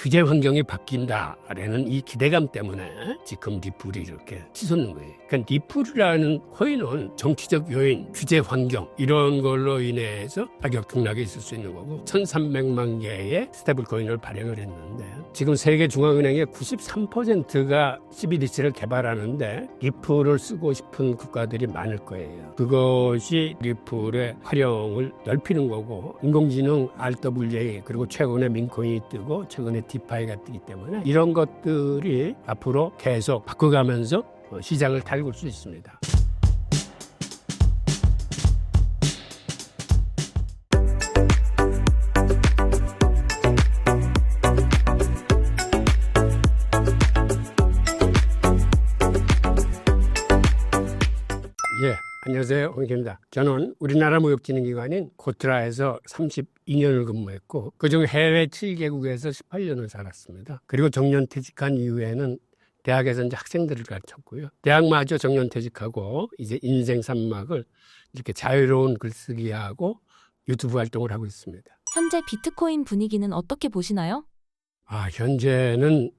규제 환경이 바뀐다라는 이 기대감 때문에 지금 리플이 이렇게 치솟는 거예요. 그러니까 리플이라는 코인은 정치적 요인, 규제 환경 이런 걸로 인해서 가격 등락이 있을 수 있는 거고 1,300만 개의 스테이블 코인을 발행을 했는데 지금 세계 중앙은행의 93%가 CBDC를 개발하는데 리플을 쓰고 싶은 국가들이 많을 거예요. 그것이 리플의 활용을 넓히는 거고 인공지능 RWA 그리고 최근에 민코인이 뜨고 최근에 디파이가 뜨기 때문에 이런 것들이 앞으로 계속 바꿔가면서 시장을 달굴 수 있습니다. 안녕하세요. 홍익입니다. 저는 우리나라 무역진흥기관인 코트라에서 32년을 근무했고 그중 해외 7개국에서 18년을 살았습니다. 그리고 정년퇴직한 이후에는 대학에서 이제 학생들을 가르쳤고요. 대학마저 정년퇴직하고 이제 인생 산막을 이렇게 자유로운 글쓰기하고 유튜브 활동을 하고 있습니다. 현재 비트코인 분위기는 어떻게 보시나요? 현재는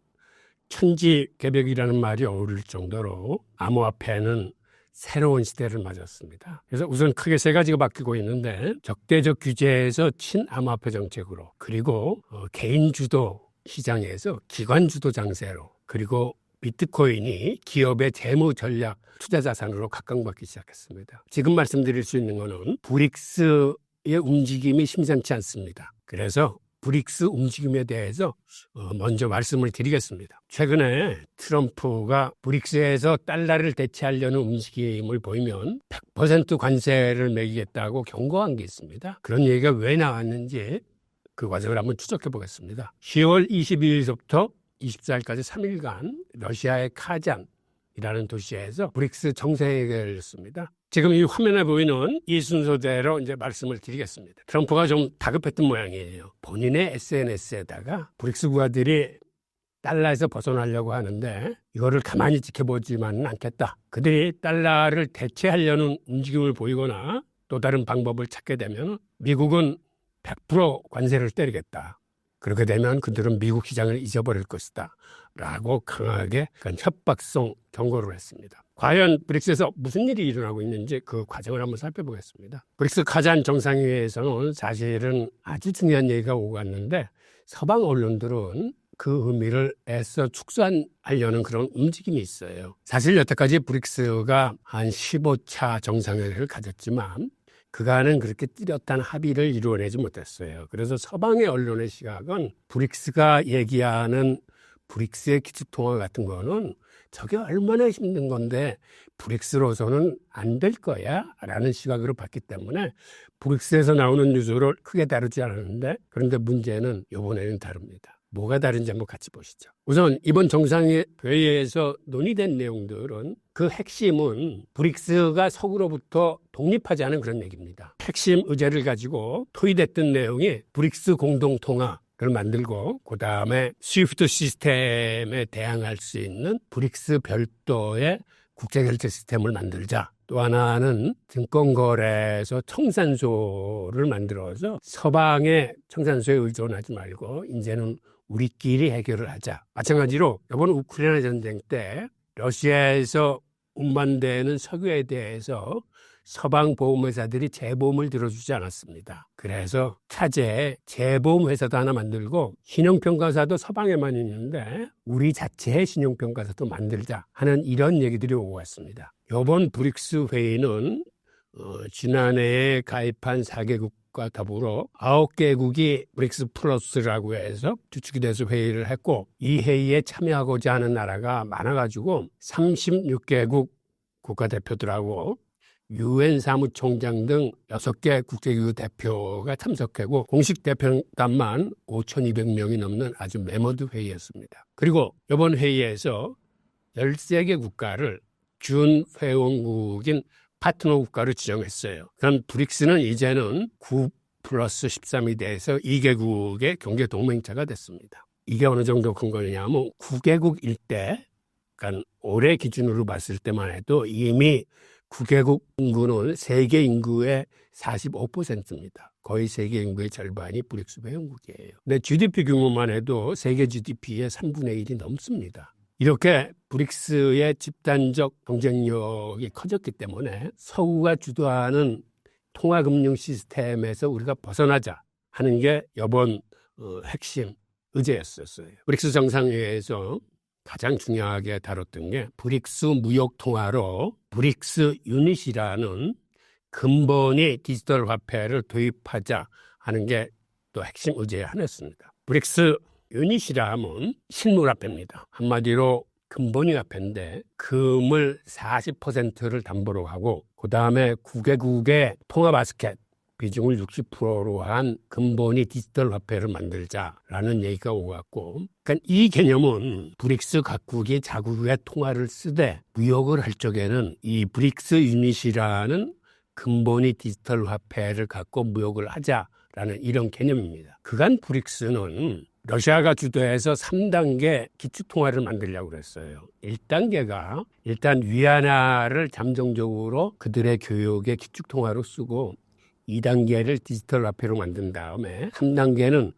천지개벽이라는 말이 어울릴 정도로 암호화폐는 새로운 시대를 맞았습니다. 그래서 우선 크게 세 가지가 바뀌고 있는데 적대적 규제에서 친암호화폐 정책으로 그리고 개인 주도 시장에서 기관 주도 장세로 그리고 비트코인이 기업의 재무 전략 투자 자산으로 각광받기 시작했습니다. 지금 말씀드릴 수 있는 것은 브릭스의 움직임이 심상치 않습니다. 그래서 브릭스 움직임에 대해서 먼저 말씀을 드리겠습니다. 최근에 트럼프가 브릭스에서 달러를 대체하려는 움직임을 보이면 100% 관세를 매기겠다고 경고한 게 있습니다. 그런 얘기가 왜 나왔는지 그 과정을 한번 추적해 보겠습니다. 10월 22일부터 24일까지 3일간 러시아의 카잔이라는 도시에서 브릭스 정상회의가 열렸습니다. 지금 이 화면에 보이는 이 순서대로 이제 말씀을 드리겠습니다. 트럼프가 좀 다급했던 모양이에요. 본인의 SNS에다가 브릭스 국가들이 달러에서 벗어나려고 하는데 이거를 가만히 지켜보지만은 않겠다. 그들이 달러를 대체하려는 움직임을 보이거나 또 다른 방법을 찾게 되면 미국은 100% 관세를 때리겠다. 그렇게 되면 그들은 미국 시장을 잊어버릴 것이다. 라고 강하게 협박성 경고를 했습니다. 과연 브릭스에서 무슨 일이 일어나고 있는지 그 과정을 한번 살펴보겠습니다. 브릭스 카잔 정상회의에서는 사실은 아주 중요한 얘기가 오고 갔는데 서방 언론들은 그 의미를 애써 축소하려는 그런 움직임이 있어요. 사실 여태까지 브릭스가 한 15차 정상회의를 가졌지만 그간은 그렇게 뚜렷한 합의를 이루어내지 못했어요. 그래서 서방의 언론의 시각은 브릭스가 얘기하는 브릭스의 기축통화 같은 거는 저게 얼마나 힘든 건데 브릭스로서는 안 될 거야 라는 시각으로 봤기 때문에 브릭스에서 나오는 뉴스를 크게 다루지 않았는데 그런데 문제는 이번에는 다릅니다. 뭐가 다른지 한번 같이 보시죠. 우선 이번 정상회의에서 논의된 내용들은 그 핵심은 브릭스가 서구로부터 독립하지 않은 그런 얘기입니다. 핵심 의제를 가지고 토의됐던 내용이 브릭스 공동통화를 만들고 그다음에 스위프트 시스템에 대항할 수 있는 브릭스 별도의 국제결제 시스템을 만들자. 또 하나는 증권거래소 청산소를 만들어서 서방의 청산소에 의존하지 말고 이제는 우리끼리 해결을 하자. 마찬가지로 이번 우크라이나 전쟁 때 러시아에서 운반되는 석유에 대해서 서방 보험회사들이 재보험을 들어주지 않았습니다. 그래서 차제에 재보험회사도 하나 만들고 신용평가사도 서방에만 있는데 우리 자체의 신용평가사도 만들자 하는 이런 얘기들이 오고 갔습니다. 이번 브릭스 회의는 지난해에 가입한 4개국과 더불어 9개국이 브릭스 플러스라고 해서 주축이 돼서 회의를 했고 이 회의에 참여하고자 하는 나라가 많아가지고 36개국 국가대표들하고 UN 사무총장 등 6개 국제기구 대표가 참석하고 공식 대표단만 5,200명이 넘는 아주 메모드 회의였습니다. 그리고 이번 회의에서 13개 국가를 준회원국인 파트너 국가로 지정했어요. 그럼 브릭스는 이제는 9 플러스 13이 돼서 2개국의 경제 동맹체가 됐습니다. 이게 어느 정도 근거냐면 9개국일 때, 그러니까 올해 기준으로 봤을 때만 해도 이미 9개국 인구는 세계 인구의 45%입니다. 거의 세계 인구의 절반이 브릭스 회원국이에요. 근데 GDP 규모만 해도 세계 GDP의 3분의 1이 넘습니다. 이렇게 브릭스의 집단적 경쟁력이 커졌기 때문에 서구가 주도하는 통화금융 시스템에서 우리가 벗어나자 하는 게 이번 핵심 의제였었어요. 브릭스 정상회의에서 가장 중요하게 다뤘던 게 브릭스 무역 통화로 브릭스 유닛이라는 근본이 디지털 화폐를 도입하자 하는 게 또 핵심 의제의 하나였습니다. 브릭스 유닛이라 하면 실물 화폐입니다. 한마디로 근본이 화폐인데 금을 40%를 담보로 하고 그 다음에 9개국의 통화 바스켓 비중을 60%로 한 근본이 디지털 화폐를 만들자라는 얘기가 오갔고, 그러니까 이 개념은 브릭스 각국이 자국의 통화를 쓰되 무역을 할 적에는 이 브릭스 유닛이라는 근본이 디지털 화폐를 갖고 무역을 하자라는 이런 개념입니다. 그간 브릭스는 러시아가 주도해서 3단계 기축통화를 만들려고 그랬어요. 1단계가 일단 위안화를 잠정적으로 그들의 교육의 기축통화로 쓰고 2단계를 디지털 화폐로 만든 다음에 3단계는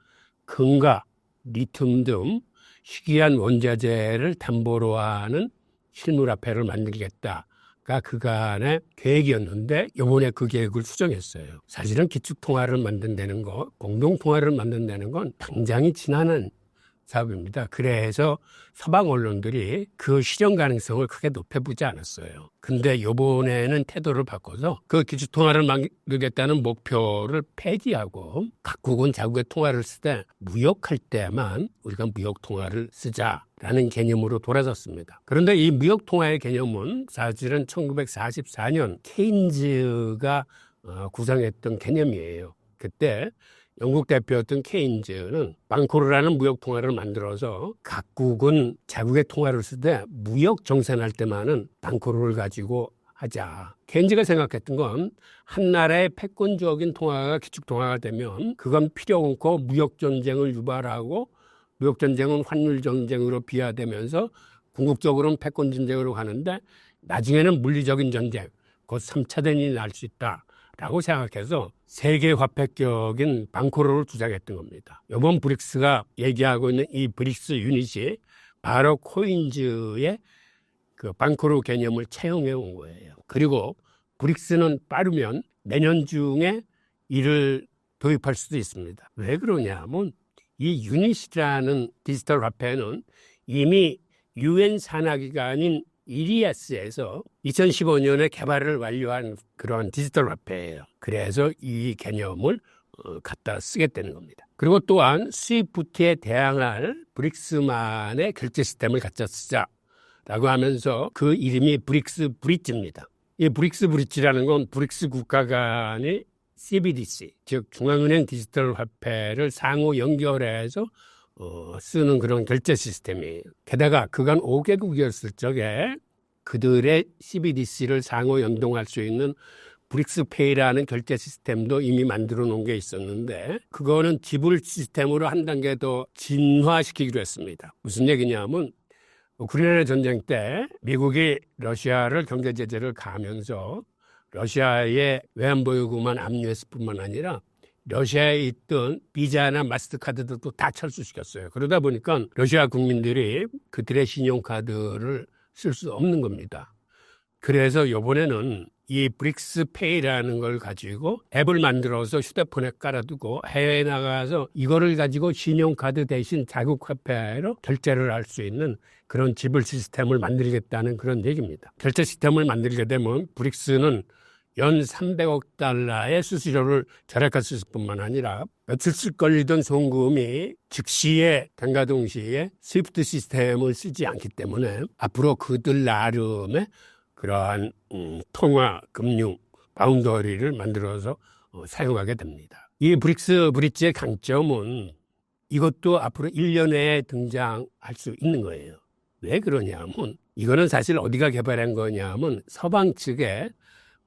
금과 리튬 등 희귀한 원자재를 담보로 하는 실물 화폐를 만들겠다가 그간의 계획이었는데 이번에 그 계획을 수정했어요. 사실은 기축통화를 만든다는 거, 공동통화를 만든다는 건 당장이 지나는 사업입니다. 그래서 서방 언론들이 그 실현 가능성을 크게 높여보지 않았어요. 근데 이번에는 태도를 바꿔서 그 기축통화를 만들겠다는 목표를 폐지하고 각국은 자국의 통화를 쓰되 무역할 때만 우리가 무역통화를 쓰자라는 개념으로 돌아섰습니다. 그런데 이 무역통화의 개념은 사실은 1944년 케인즈가 구상했던 개념이에요. 그때 영국 대표였던 케인즈는 방코르라는 무역 통화를 만들어서 각국은 자국의 통화를 쓰되 무역 정산할 때만은 방코르를 가지고 하자. 케인즈가 생각했던 건 한 나라의 패권적인 통화가 기축 통화가 되면 그건 필요 없고 무역 전쟁을 유발하고 무역 전쟁은 환율 전쟁으로 비화되면서 궁극적으로는 패권 전쟁으로 가는데 나중에는 물리적인 전쟁, 곧 3차 대전이 날 수 있다. 라고 생각해서 세계 화폐격인 방코르를 주장했던 겁니다. 이번 브릭스가 얘기하고 있는 이 브릭스 유닛이 바로 코인즈의 그 방코르 개념을 채용해 온 거예요. 그리고 브릭스는 빠르면 내년 중에 이를 도입할 수도 있습니다. 왜 그러냐면 이 유닛이라는 디지털 화폐는 이미 UN 산하기관인 이리아스에서 2015년에 개발을 완료한 그러한 디지털 화폐예요. 그래서 이 개념을 갖다 쓰겠다는 겁니다. 그리고 또한 스위프트에 대항할 브릭스만의 결제 시스템을 갖다 쓰자라고 하면서 그 이름이 브릭스 브릿지입니다. 이 브릭스 브릿지라는 건 브릭스 국가 간의 CBDC, 즉 중앙은행 디지털 화폐를 상호 연결해서 쓰는 그런 결제 시스템이에요. 게다가 그간 5개국이었을 적에 그들의 CBDC를 상호 연동할 수 있는 브릭스페이라는 결제 시스템도 이미 만들어 놓은 게 있었는데 그거는 지불 시스템으로 한 단계 더 진화시키기로 했습니다. 무슨 얘기냐면 우크라이나 전쟁 때 미국이 러시아를 경제 제재를 가하면서 러시아의 외환보유고만 압류했을 뿐만 아니라 러시아에 있던 비자나 마스터카드들도 다 철수시켰어요. 그러다 보니까 러시아 국민들이 그들의 신용카드를 쓸 수 없는 겁니다. 그래서 이번에는 이 브릭스페이라는 걸 가지고 앱을 만들어서 휴대폰에 깔아두고 해외에 나가서 이거를 가지고 신용카드 대신 자국화폐로 결제를 할 수 있는 그런 지불 시스템을 만들겠다는 그런 얘기입니다. 결제 시스템을 만들게 되면 브릭스는 연 300억 달러의 수수료를 절약할 수 있을 뿐만 아니라 며칠씩 걸리던 송금이 즉시에 당과 동시에 스위프트 시스템을 쓰지 않기 때문에 앞으로 그들 나름의 그러한 통화, 금융, 바운더리를 만들어서 사용하게 됩니다. 이 브릭스 브릿지의 강점은 이것도 앞으로 1년 내에 등장할 수 있는 거예요. 왜 그러냐면 이거는 사실 어디가 개발한 거냐면 서방 측에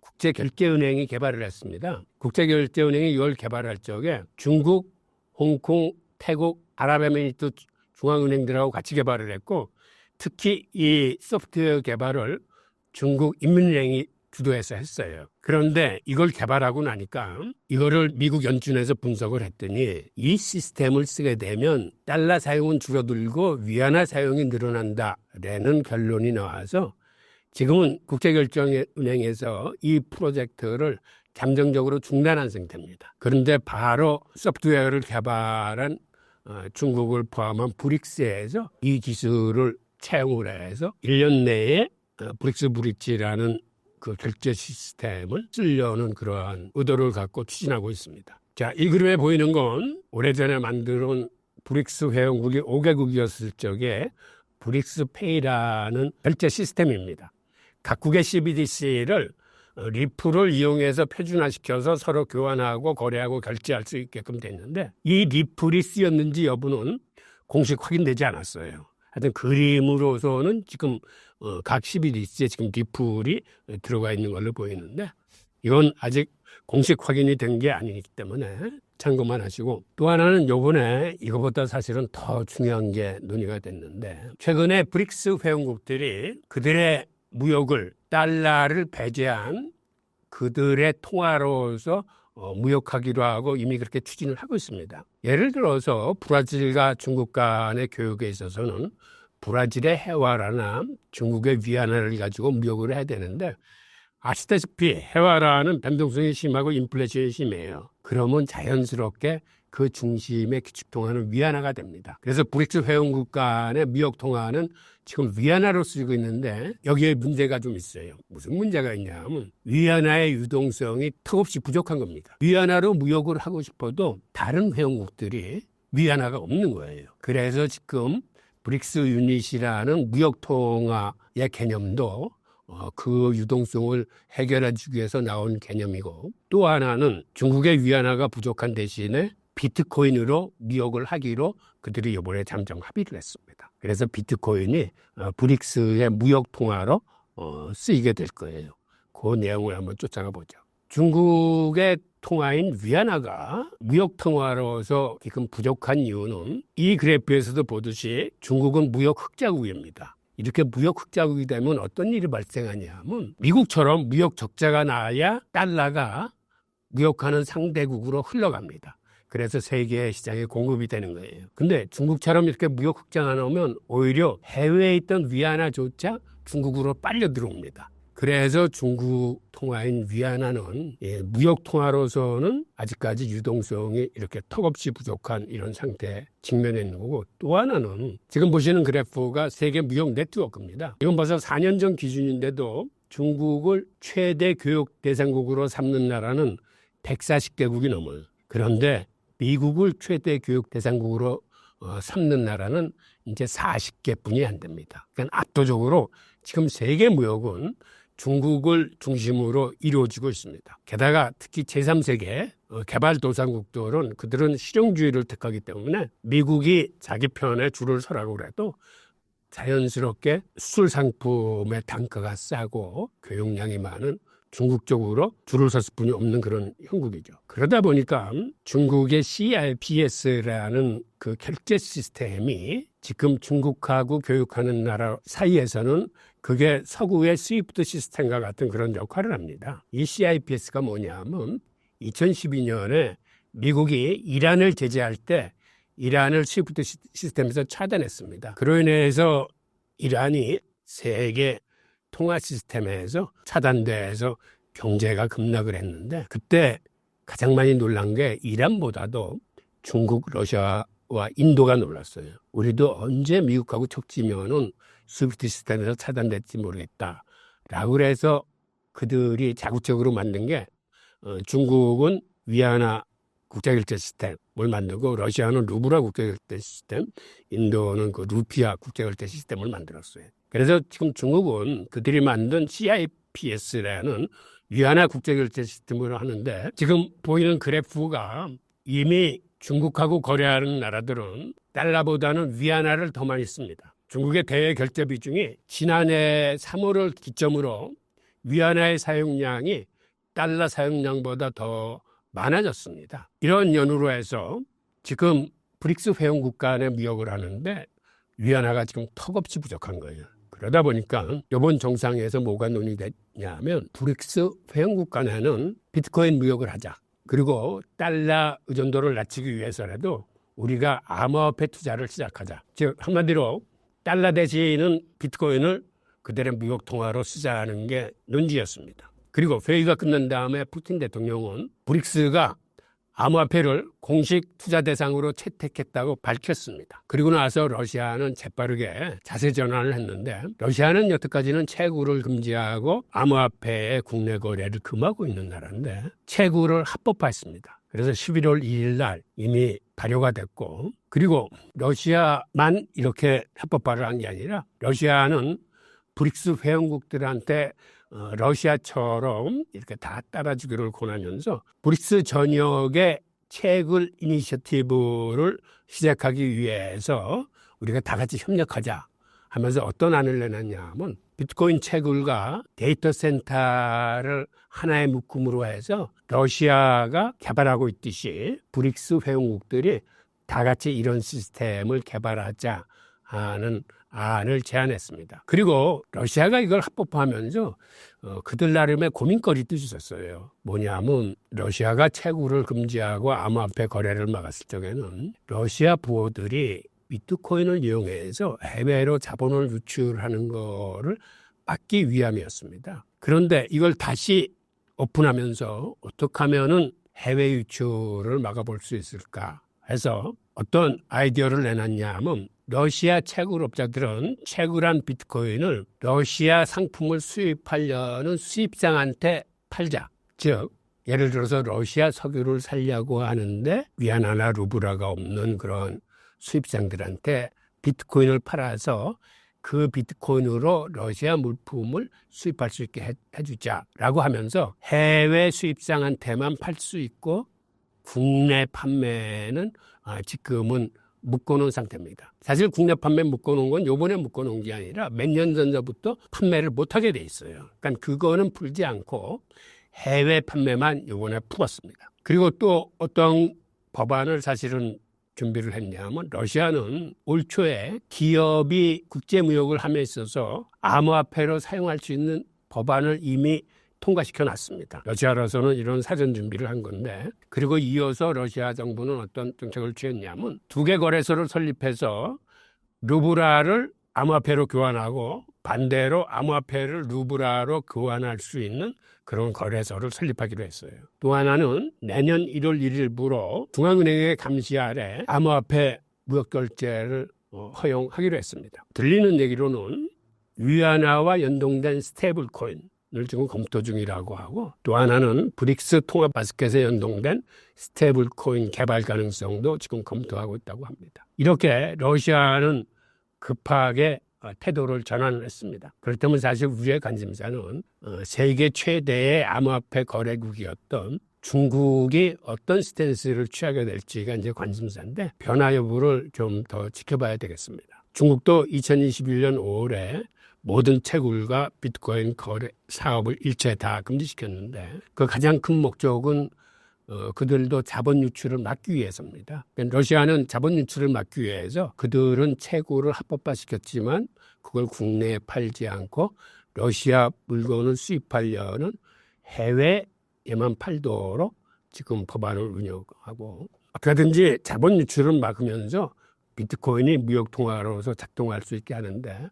국제결제은행이 개발을 했습니다. 국제결제은행이 이걸 개발할 적에 중국, 홍콩, 태국, 아랍에미리트 중앙은행들하고 같이 개발을 했고 특히 이 소프트웨어 개발을 중국 인민은행이 주도해서 했어요. 그런데 이걸 개발하고 나니까 이거를 미국 연준에서 분석을 했더니 이 시스템을 쓰게 되면 달러 사용은 줄어들고 위안화 사용이 늘어난다라는 결론이 나와서 지금은 국제결정은행에서 이 프로젝트를 잠정적으로 중단한 상태입니다. 그런데 바로 소프트웨어를 개발한 중국을 포함한 브릭스에서 이 기술을 채용을 해서 1년 내에 브릭스 브릿지라는 그 결제 시스템을 쓰려는 그러한 의도를 갖고 추진하고 있습니다. 자, 이 그림에 보이는 건 오래전에 만들어온 브릭스 회원국이 5개국이었을 적에 브릭스 페이라는 결제 시스템입니다. 각국의 CBDC를 리플을 이용해서 표준화시켜서 서로 교환하고 거래하고 결제할 수 있게끔 됐는데 이 리플이 쓰였는지 여부는 공식 확인되지 않았어요. 하여튼 그림으로서는 지금 각 CBDC에 지금 리플이 들어가 있는 걸로 보이는데 이건 아직 공식 확인이 된 게 아니기 때문에 참고만 하시고, 또 하나는 요번에 이거보다 사실은 더 중요한 게 논의가 됐는데 최근에 브릭스 회원국들이 그들의 무역을 달러를 배제한 그들의 통화로서 무역하기로 하고 이미 그렇게 추진을 하고 있습니다. 예를 들어서 브라질과 중국 간의 교역에 있어서는 브라질의 해와라나 중국의 위안화를 가지고 무역을 해야 되는데 아시다시피 해와라는 변동성이 심하고 인플레이션이 심해요. 그러면 자연스럽게 그 중심의 기축통화는 위안화가 됩니다. 그래서 브릭스 회원국 간의 무역 통화는 지금 위안화로 쓰이고 있는데 여기에 문제가 좀 있어요. 무슨 문제가 있냐면 위안화의 유동성이 턱없이 부족한 겁니다. 위안화로 무역을 하고 싶어도 다른 회원국들이 위안화가 없는 거예요. 그래서 지금 브릭스 유닛이라는 무역 통화의 개념도 그 유동성을 해결해 주기 위해서 나온 개념이고, 또 하나는 중국의 위안화가 부족한 대신에 비트코인으로 무역을 하기로 그들이 이번에 잠정 합의를 했습니다. 그래서 비트코인이 브릭스의 무역 통화로 쓰이게 될 거예요. 그 내용을 한번 쫓아가 보죠. 중국의 통화인 위안화가 무역 통화로서 지금 부족한 이유는 이 그래프에서도 보듯이 중국은 무역 흑자국입니다. 이렇게 무역 흑자국이 되면 어떤 일이 발생하냐면 미국처럼 무역 적자가 나야 달러가 무역하는 상대국으로 흘러갑니다. 그래서 세계 시장에 공급이 되는 거예요. 근데 중국처럼 이렇게 무역 흑자가 나오면 오히려 해외에 있던 위안화조차 중국으로 빨려 들어옵니다. 그래서 중국 통화인 위안화는 무역 통화로서는 아직까지 유동성이 이렇게 턱없이 부족한 이런 상태에 직면해 있는 거고, 또 하나는 지금 보시는 그래프가 세계 무역 네트워크입니다. 이건 벌써 4년 전 기준인데도 중국을 최대 교역 대상국으로 삼는 나라는 140개국이 넘어요. 그런데 미국을 최대 교역 대상국으로 삼는 나라는 이제 40개뿐이 안 됩니다. 그러니까 압도적으로 지금 세계 무역은 중국을 중심으로 이루어지고 있습니다. 게다가 특히 제3세계 개발도상국들은 그들은 실용주의를 택하기 때문에 미국이 자기 편에 줄을 서라고 그래도 자연스럽게 수출 상품의 단가가 싸고 교역량이 많은 중국 쪽으로 줄을 설 수뿐이 없는 그런 형국이죠. 그러다 보니까 중국의 CRPS라는 그 결제 시스템이 지금 중국하고 교역하는 나라 사이에서는 그게 서구의 스위프트 시스템과 같은 그런 역할을 합니다. 이 CIPS가 뭐냐면 2012년에 미국이 이란을 제재할 때 이란을 스위프트 시스템에서 차단했습니다. 그로 인해서 이란이 세계 통화 시스템에서 차단돼서 경제가 급락을 했는데, 그때 가장 많이 놀란 게 이란보다도 중국, 러시아와 인도가 놀랐어요. 우리도 언제 미국하고 척지면은 스위프트 시스템에서 차단될지 모르겠다 라고 해서 그들이 자국적으로 만든 게 중국은 위안화 국제결제 시스템을 만들고 러시아는 루블화 국제결제 시스템, 인도는 그 루피아 국제결제 시스템을 만들었어요. 그래서 지금 중국은 그들이 만든 CIPS라는 위안화 국제결제 시스템을 하는데, 지금 보이는 그래프가 이미 중국하고 거래하는 나라들은 달러보다는 위안화를 더 많이 씁니다. 중국의 대외 결제 비중이 지난해 3월을 기점으로 위안화의 사용량이 달러 사용량보다 더 많아졌습니다. 이런 연유로 해서 지금 브릭스 회원국 간의 무역을 하는데 위안화가 지금 턱없이 부족한 거예요. 그러다 보니까 이번 정상회에서 뭐가 논의됐냐면 브릭스 회원국 간에는 비트코인 무역을 하자. 그리고 달러 의존도를 낮추기 위해서라도 우리가 암호화폐 투자를 시작하자. 즉 한마디로 달러 대신은 비트코인을 그들의 무역 통화로 쓰자는 게 논지였습니다. 그리고 회의가 끝난 다음에 푸틴 대통령은 브릭스가 암호화폐를 공식 투자 대상으로 채택했다고 밝혔습니다. 그리고 나서 러시아는 재빠르게 자세 전환을 했는데 러시아는 여태까지는 채굴을 금지하고 암호화폐의 국내 거래를 금하고 있는 나라인데 채굴을 합법화했습니다. 그래서 11월 2일 날 이미 발효가 됐고 그리고 러시아만 이렇게 합법화를 한 게 아니라 러시아는 브릭스 회원국들한테 러시아처럼 이렇게 다 따라주기를 권하면서 브릭스 전역의 채굴 이니셔티브를 시작하기 위해서 우리가 다 같이 협력하자 하면서 어떤 안을 내놨냐면 비트코인 채굴과 데이터 센터를 하나의 묶음으로 해서 러시아가 개발하고 있듯이 브릭스 회원국들이 다 같이 이런 시스템을 개발하자 하는 안을 제안했습니다. 그리고 러시아가 이걸 합법화하면서 그들 나름의 고민거리도 있었어요. 뭐냐면 러시아가 채굴을 금지하고 암호화폐 거래를 막았을 적에는 러시아 부호들이 비트코인을 이용해서 해외로 자본을 유출하는 거를 막기 위함이었습니다. 그런데 이걸 다시 오픈하면서 어떻게 하면은 해외 유출을 막아볼 수 있을까 해서 어떤 아이디어를 내놨냐 하면 러시아 채굴업자들은 채굴한 비트코인을 러시아 상품을 수입하려는 수입상한테 팔자. 즉 예를 들어서 러시아 석유를 살려고 하는데 위안화나 루블화가 없는 그런 수입상들한테 비트코인을 팔아서 그 비트코인으로 러시아 물품을 수입할 수 있게 해주자라고 하면서 해외 수입상한테만 팔 수 있고 국내 판매는 지금은 묶어놓은 상태입니다. 사실 국내 판매 묶어놓은 건 요번에 묶어놓은 게 아니라 몇 년 전부터 판매를 못하게 돼 있어요. 그러니까 그거는 풀지 않고 해외 판매만 요번에 풀었습니다. 그리고 또 어떤 법안을 사실은 준비를 했냐면 러시아는 올 초에 기업이 국제무역을 함에 있어서 암호화폐로 사용할 수 있는 법안을 이미 통과시켜 놨습니다. 러시아로서는 이런 사전 준비를 한 건데 그리고 이어서 러시아 정부는 어떤 정책을 취했냐면 두 개 거래소를 설립해서 루블화를 암호화폐로 교환하고 반대로 암호화폐를 루블화로 교환할 수 있는 그런 거래소를 설립하기로 했어요. 또 하나는 내년 1월 1일부로 중앙은행의 감시 아래 암호화폐 무역 결제를 허용하기로 했습니다. 들리는 얘기로는 위안화와 연동된 스테이블 코인 을 지금 검토 중이라고 하고 또 하나는 브릭스 통합 바스켓에 연동된 스테이블 코인 개발 가능성도 지금 검토하고 있다고 합니다. 이렇게 러시아는 급하게 태도를 전환을 했습니다. 그렇다면 사실 우리의 관심사는 세계 최대의 암호화폐 거래국이었던 중국이 어떤 스탠스를 취하게 될지가 이제 관심사인데 변화 여부를 좀 더 지켜봐야 되겠습니다. 중국도 2021년 5월에 모든 채굴과 비트코인 거래 사업을 일체 다 금지시켰는데 그 가장 큰 목적은 그들도 자본 유출을 막기 위해서입니다. 러시아는 자본 유출을 막기 위해서 그들은 채굴을 합법화시켰지만 그걸 국내에 팔지 않고 러시아 물건을 수입하려는 해외에만 팔도록 지금 법안을 운영하고 어떻게든지 자본 유출을 막으면서 비트코인이 무역 통화로서 작동할 수 있게 하는데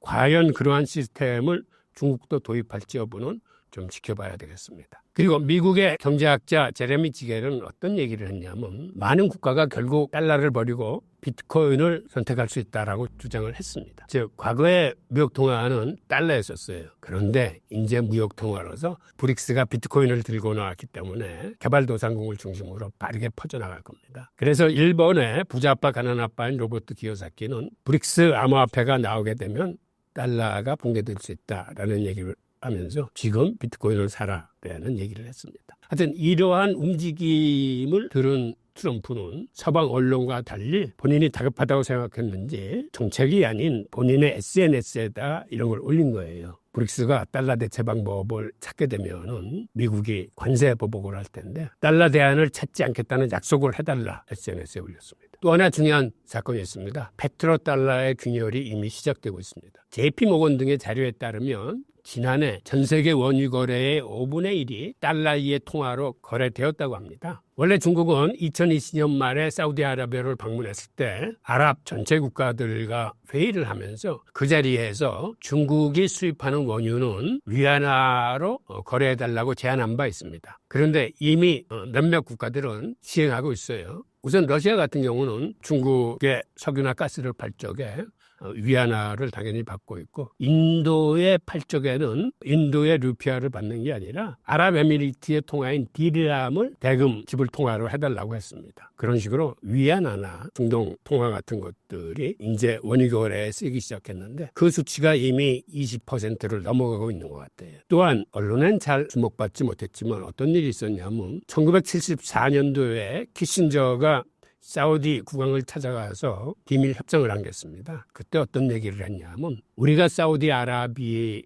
과연 그러한 시스템을 중국도 도입할지 여부는 좀 지켜봐야 되겠습니다. 그리고 미국의 경제학자 제레미 지겔은 어떤 얘기를 했냐면 많은 국가가 결국 달러를 버리고 비트코인을 선택할 수 있다라고 주장을 했습니다. 즉 과거에 무역 통화는 달러였었어요. 그런데 이제 무역 통화로서 브릭스가 비트코인을 들고 나왔기 때문에 개발도상국을 중심으로 빠르게 퍼져나갈 겁니다. 그래서 일본의 부자아빠 가난아빠인 로버트 기요사키는 브릭스 암호화폐가 나오게 되면 달러가 붕괴될 수 있다라는 얘기를 하면서 지금 비트코인을 사라라는 얘기를 했습니다. 하여튼 이러한 움직임을 들은 트럼프는 서방 언론과 달리 본인이 다급하다고 생각했는지 정책이 아닌 본인의 SNS에다 이런 걸 올린 거예요. 브릭스가 달러 대체 방법을 찾게 되면은 미국이 관세 보복을 할 텐데 달러 대안을 찾지 않겠다는 약속을 해달라 SNS에 올렸습니다. 또 하나 중요한 사건이 있습니다. 페트로달러의 균열이 이미 시작되고 있습니다. JP모건 등의 자료에 따르면 지난해 전 세계 원유 거래의 5분의 1이 달러의 통화로 거래되었다고 합니다. 원래 중국은 2020년 말에 사우디아라비아를 방문했을 때 아랍 전체 국가들과 회의를 하면서 그 자리에서 중국이 수입하는 원유는 위안화로 거래해달라고 제안한 바 있습니다. 그런데 이미 몇몇 국가들은 시행하고 있어요. 우선 러시아 같은 경우는 중국의 석유나 가스를 팔 적에 위안화를 당연히 받고 있고, 인도의 팔 적에는 인도의 루피아를 받는 게 아니라 아랍에미리트의 통화인 디르함을 대금 지불 통화로 해달라고 했습니다. 그런 식으로 위안화나 중동 통화 같은 것들이 이제 원유 거래에 쓰이기 시작했는데 그 수치가 이미 20%를 넘어가고 있는 것 같아요. 또한 언론엔 잘 주목받지 못했지만 어떤 일이 있었냐면 1974년도에 키신저가 사우디 국왕을 찾아가서 비밀 협정을 안겼습니다. 그때 어떤 얘기를 했냐면 우리가 사우디아라비아의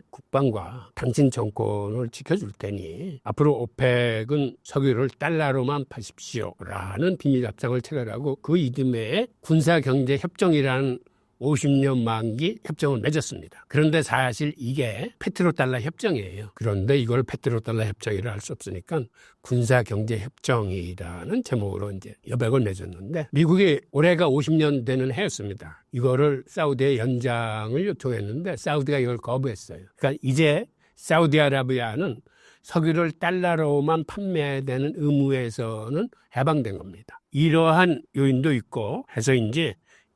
국방과 당신 정권을 지켜줄 테니 앞으로 오펙은 석유를 달러로만 파십시오라는 비밀 협정을 체결하고 그 이듬해에 군사경제협정이라는 50년 만기 협정을 맺었습니다. 그런데 사실 이게 페트로달러 협정이에요. 그런데 이걸 페트로달러 협정이라 할 수 없으니까 군사경제협정이라는 제목으로 이제 여백을 맺었는데 미국이 올해가 50년 되는 해였습니다. 이거를 사우디에 연장을 요청했는데 사우디가 이걸 거부했어요. 그러니까 이제 사우디아라비아는 석유를 달러로만 판매되는 의무에서는 해방된 겁니다. 이러한 요인도 있고 해서인지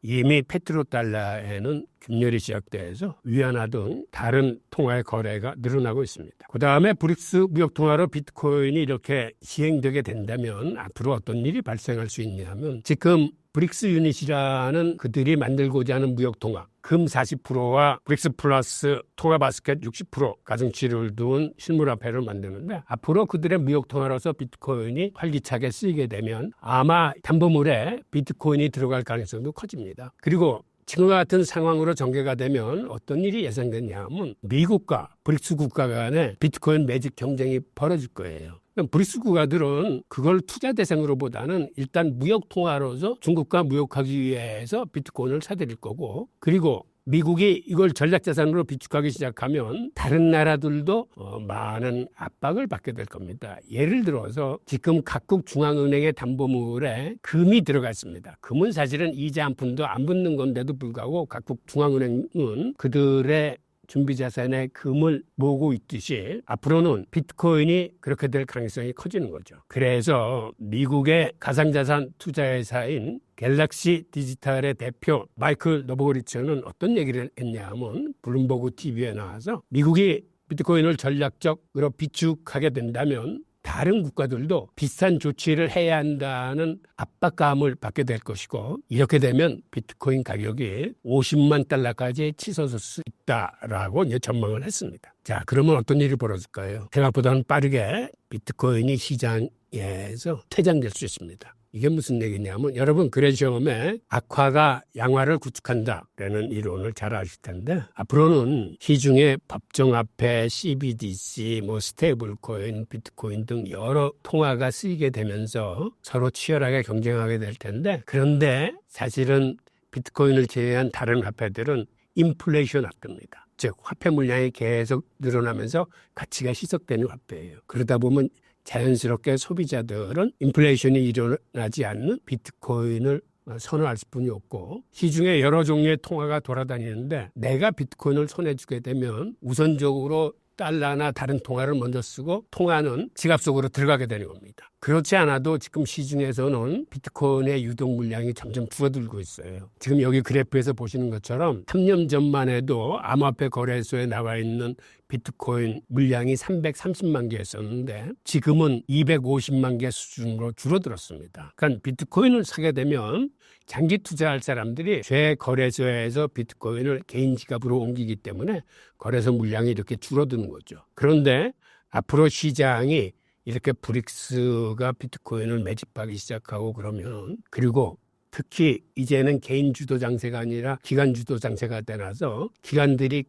이미 페트로달러에는 균열이 시작돼서 위안화 등 다른 통화의 거래가 늘어나고 있습니다. 그 다음에 브릭스 무역통화로 비트코인이 이렇게 시행되게 된다면 앞으로 어떤 일이 발생할 수 있냐면 지금 브릭스 유닛이라는 그들이 만들고자 하는 무역통화 금 40%와 브릭스 플러스 통화 바스켓 60% 가중치를 둔 실물화폐를 만드는데 앞으로 그들의 무역통화로서 비트코인이 활기차게 쓰이게 되면 아마 담보물에 비트코인이 들어갈 가능성도 커집니다. 그리고 지금과 같은 상황으로 전개가 되면 어떤 일이 예상되냐 하면 미국과 브릭스 국가 간의 비트코인 매집 경쟁이 벌어질 거예요. 브릭스 국가들은 그걸 투자 대상으로 보다는 일단 무역 통화로서 중국과 무역하기 위해서 비트코인을 사들일 거고, 그리고 미국이 이걸 전략자산으로 비축하기 시작하면 다른 나라들도 많은 압박을 받게 될 겁니다. 예를 들어서 지금 각국 중앙은행의 담보물에 금이 들어가 있습니다. 금은 사실은 이자 한 푼도 안 붙는 건데도 불구하고 각국 중앙은행은 그들의 준비자산에 금을 모으고 있듯이 앞으로는 비트코인이 그렇게 될 가능성이 커지는 거죠. 그래서 미국의 가상자산 투자회사인 갤럭시 디지털의 대표 마이클 노보리츠는 어떤 얘기를 했냐면 블룸버그 TV에 나와서 미국이 비트코인을 전략적으로 비축하게 된다면 다른 국가들도 비슷한 조치를 해야 한다는 압박감을 받게 될 것이고, 이렇게 되면 비트코인 가격이 50만 달러까지 치솟을 수 있다라고 이제 전망을 했습니다. 자, 그러면 어떤 일이 벌어질까요? 생각보다는 빠르게 비트코인이 시장에서 퇴장될 수 있습니다. 이게 무슨 얘기냐면 여러분 그레시엄에 악화가 양화를 구축한다라는 이론을 잘 아실 텐데 앞으로는 시중에 법정화폐, CBDC, 스테이블코인, 비트코인 등 여러 통화가 쓰이게 되면서 서로 치열하게 경쟁하게 될 텐데, 그런데 사실은 비트코인을 제외한 다른 화폐들은 인플레이션 화폐입니다. 즉 화폐 물량이 계속 늘어나면서 가치가 희석되는 화폐예요. 그러다 보면 자연스럽게 소비자들은 인플레이션이 일어나지 않는 비트코인을 선호할 수뿐이 없고, 시중에 여러 종류의 통화가 돌아다니는데 내가 비트코인을 손에 쥐게 되면 우선적으로 달러나 다른 통화를 먼저 쓰고 통화는 지갑 속으로 들어가게 되는 겁니다. 그렇지 않아도 지금 시중에서는 비트코인의 유동 물량이 점점 줄어들고 있어요. 지금 여기 그래프에서 보시는 것처럼 3년 전만 해도 암호화폐 거래소에 나와 있는 비트코인 물량이 330만 개였었는데 지금은 250만 개 수준으로 줄어들었습니다. 그러니까 비트코인을 사게 되면 장기 투자할 사람들이 재거래소에서 비트코인을 개인 지갑으로 옮기기 때문에 거래소 물량이 이렇게 줄어드는 거죠. 그런데 앞으로 시장이 이렇게 브릭스가 비트코인을 매집하기 시작하고 그러면, 그리고 특히 이제는 개인 주도 장세가 아니라 기관 주도 장세가 되나서 기관들이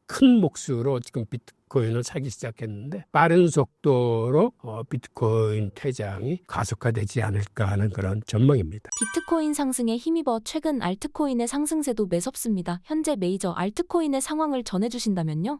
큰 몫으로 지금 비트코인을 사기 시작했는데 빠른 속도로 비트코인 퇴장이 가속화되지 않을까 하는 그런 전망입니다. 비트코인 상승에 힘입어 최근 알트코인의 상승세도 매섭습니다. 현재 메이저 알트코인의 상황을 전해주신다면요?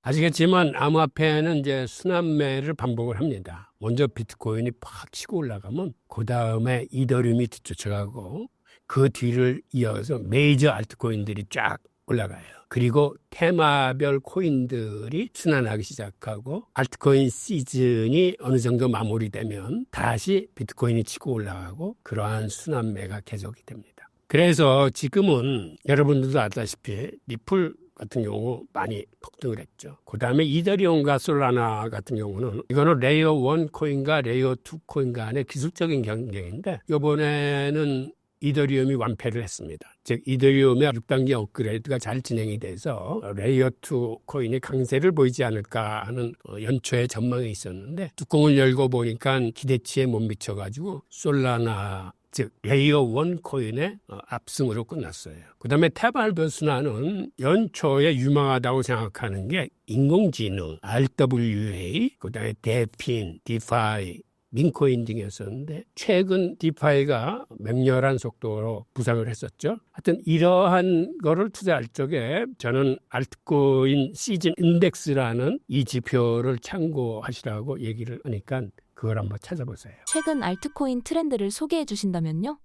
아시겠지만 암호화폐는 이제 순환매를 반복을 합니다. 먼저 비트코인이 팍 치고 올라가면 그 다음에 이더리움이 뒤쫓아가고 그 뒤를 이어서 메이저 알트코인들이 쫙 올라가요. 그리고 테마별 코인들이 순환하기 시작하고 알트코인 시즌이 어느 정도 마무리되면 다시 비트코인이 치고 올라가고 그러한 순환매가 계속이 됩니다. 그래서 지금은 여러분들도 아다시피 리플 같은 경우 많이 폭등을 했죠. 그 다음에 이더리움과 솔라나 같은 경우는 이거는 레이어 1 코인과 레이어 2 코인 간의 기술적인 경쟁인데 이번에는 이더리움이 완패를 했습니다. 즉 이더리움의 6단계 업그레이드가 잘 진행이 돼서 레이어 2 코인이 강세를 보이지 않을까 하는 연초에 전망이 있었는데 뚜껑을 열고 보니까 기대치에 못 미쳐가지고 솔라나 즉 레이어 1 코인의 압승으로 끝났어요. 그다음에 테발버스나는 연초에 유망하다고 생각하는 게 인공지능, RWA, 그다음에 데핀, 디파이, 민코인 등이었었는데 최근 디파이가 맹렬한 속도로 부상을 했었죠. 하여튼 이러한 거를 투자할 적에 저는 알트코인 시즌 인덱스라는 이 지표를 참고하시라고 얘기를 하니까 그걸 한번 찾아보세요. 최근 알트코인 트렌드를 소개해 주신다면요?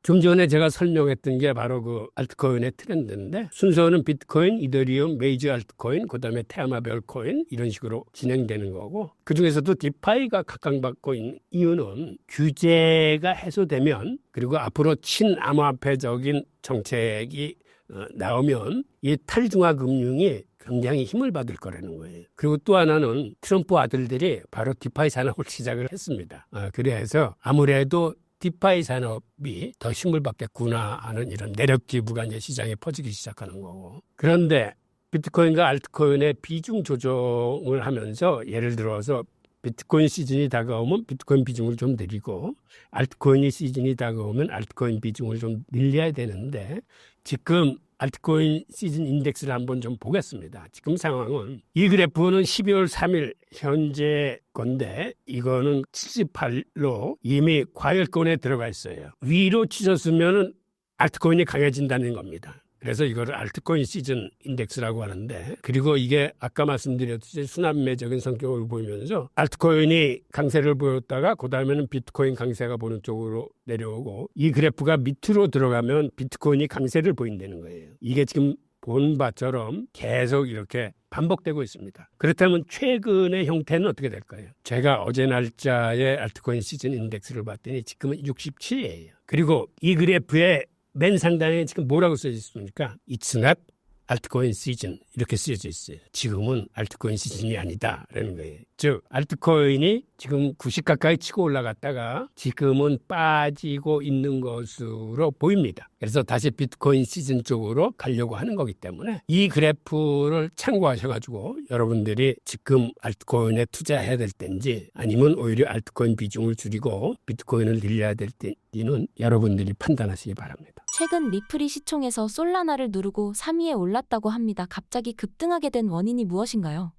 좀 전에 제가 설명했던 게 바로 그 알트코인의 트렌드인데 순서는 비트코인, 이더리움, 메이저 알트코인, 그다음에 테마별 코인 이런 식으로 진행되는 거고 그중에서도 디파이가 각광받고 있는 이유는 규제가 해소되면 그리고 앞으로 친암호화폐적인 정책이 나오면 이 탈중화 금융이 굉장히 힘을 받을 거라는 거예요. 그리고 또 하나는 트럼프 아들들이 바로 디파이 산업을 시작을 했습니다. 그래서 아무래도 디파이 산업이 더 힘을 받겠구나 하는 이런 내력 기부가 이제 시장에 퍼지기 시작하는 거고. 그런데 비트코인과 알트코인의 비중 조정을 하면서 예를 들어서 비트코인 시즌이 다가오면 비트코인 비중을 좀 늘리고 알트코인 시즌이 다가오면 알트코인 비중을 좀 늘려야 되는데 지금 알트코인 시즌 인덱스를 한번 좀 보겠습니다. 지금 상황은 이 그래프는 12월 3일 현재 건데 이거는 78로 이미 과열권에 들어가 있어요. 위로 치솟으면 알트코인이 강해진다는 겁니다. 그래서 이거를 알트코인 시즌 인덱스라고 하는데 그리고 이게 아까 말씀드렸듯이 순환매적인 성격을 보이면서 알트코인이 강세를 보였다가 그 다음에는 비트코인 강세가 보는 쪽으로 내려오고 이 그래프가 밑으로 들어가면 비트코인이 강세를 보인다는 거예요. 이게 지금 본 바처럼 계속 이렇게 반복되고 있습니다. 그렇다면 최근의 형태는 어떻게 될까요? 제가 어제 날짜의 알트코인 시즌 인덱스를 봤더니 지금은 67이에요. 그리고 이 그래프에 맨 상단에 지금 뭐라고 써져 있습니까? It's not 알트코인 시즌 이렇게 쓰여져 있어요. 지금은 알트코인 시즌이 아니다라는 거예요. 즉 알트코인이 지금 90 가까이 치고 올라갔다가 지금은 빠지고 있는 것으로 보입니다. 그래서 다시 비트코인 시즌 쪽으로 가려고 하는 거기 때문에 이 그래프를 참고하셔가지고 여러분들이 지금 알트코인에 투자해야 될 때인지 아니면 오히려 알트코인 비중을 줄이고 비트코인을 늘려야 될 때인지는 여러분들이 판단하시기 바랍니다. 최근 리플이 시총에서 솔라나를 누르고 3위에 올랐다고 합니다. 갑자기 급등하게 된 원인이 무엇인가요?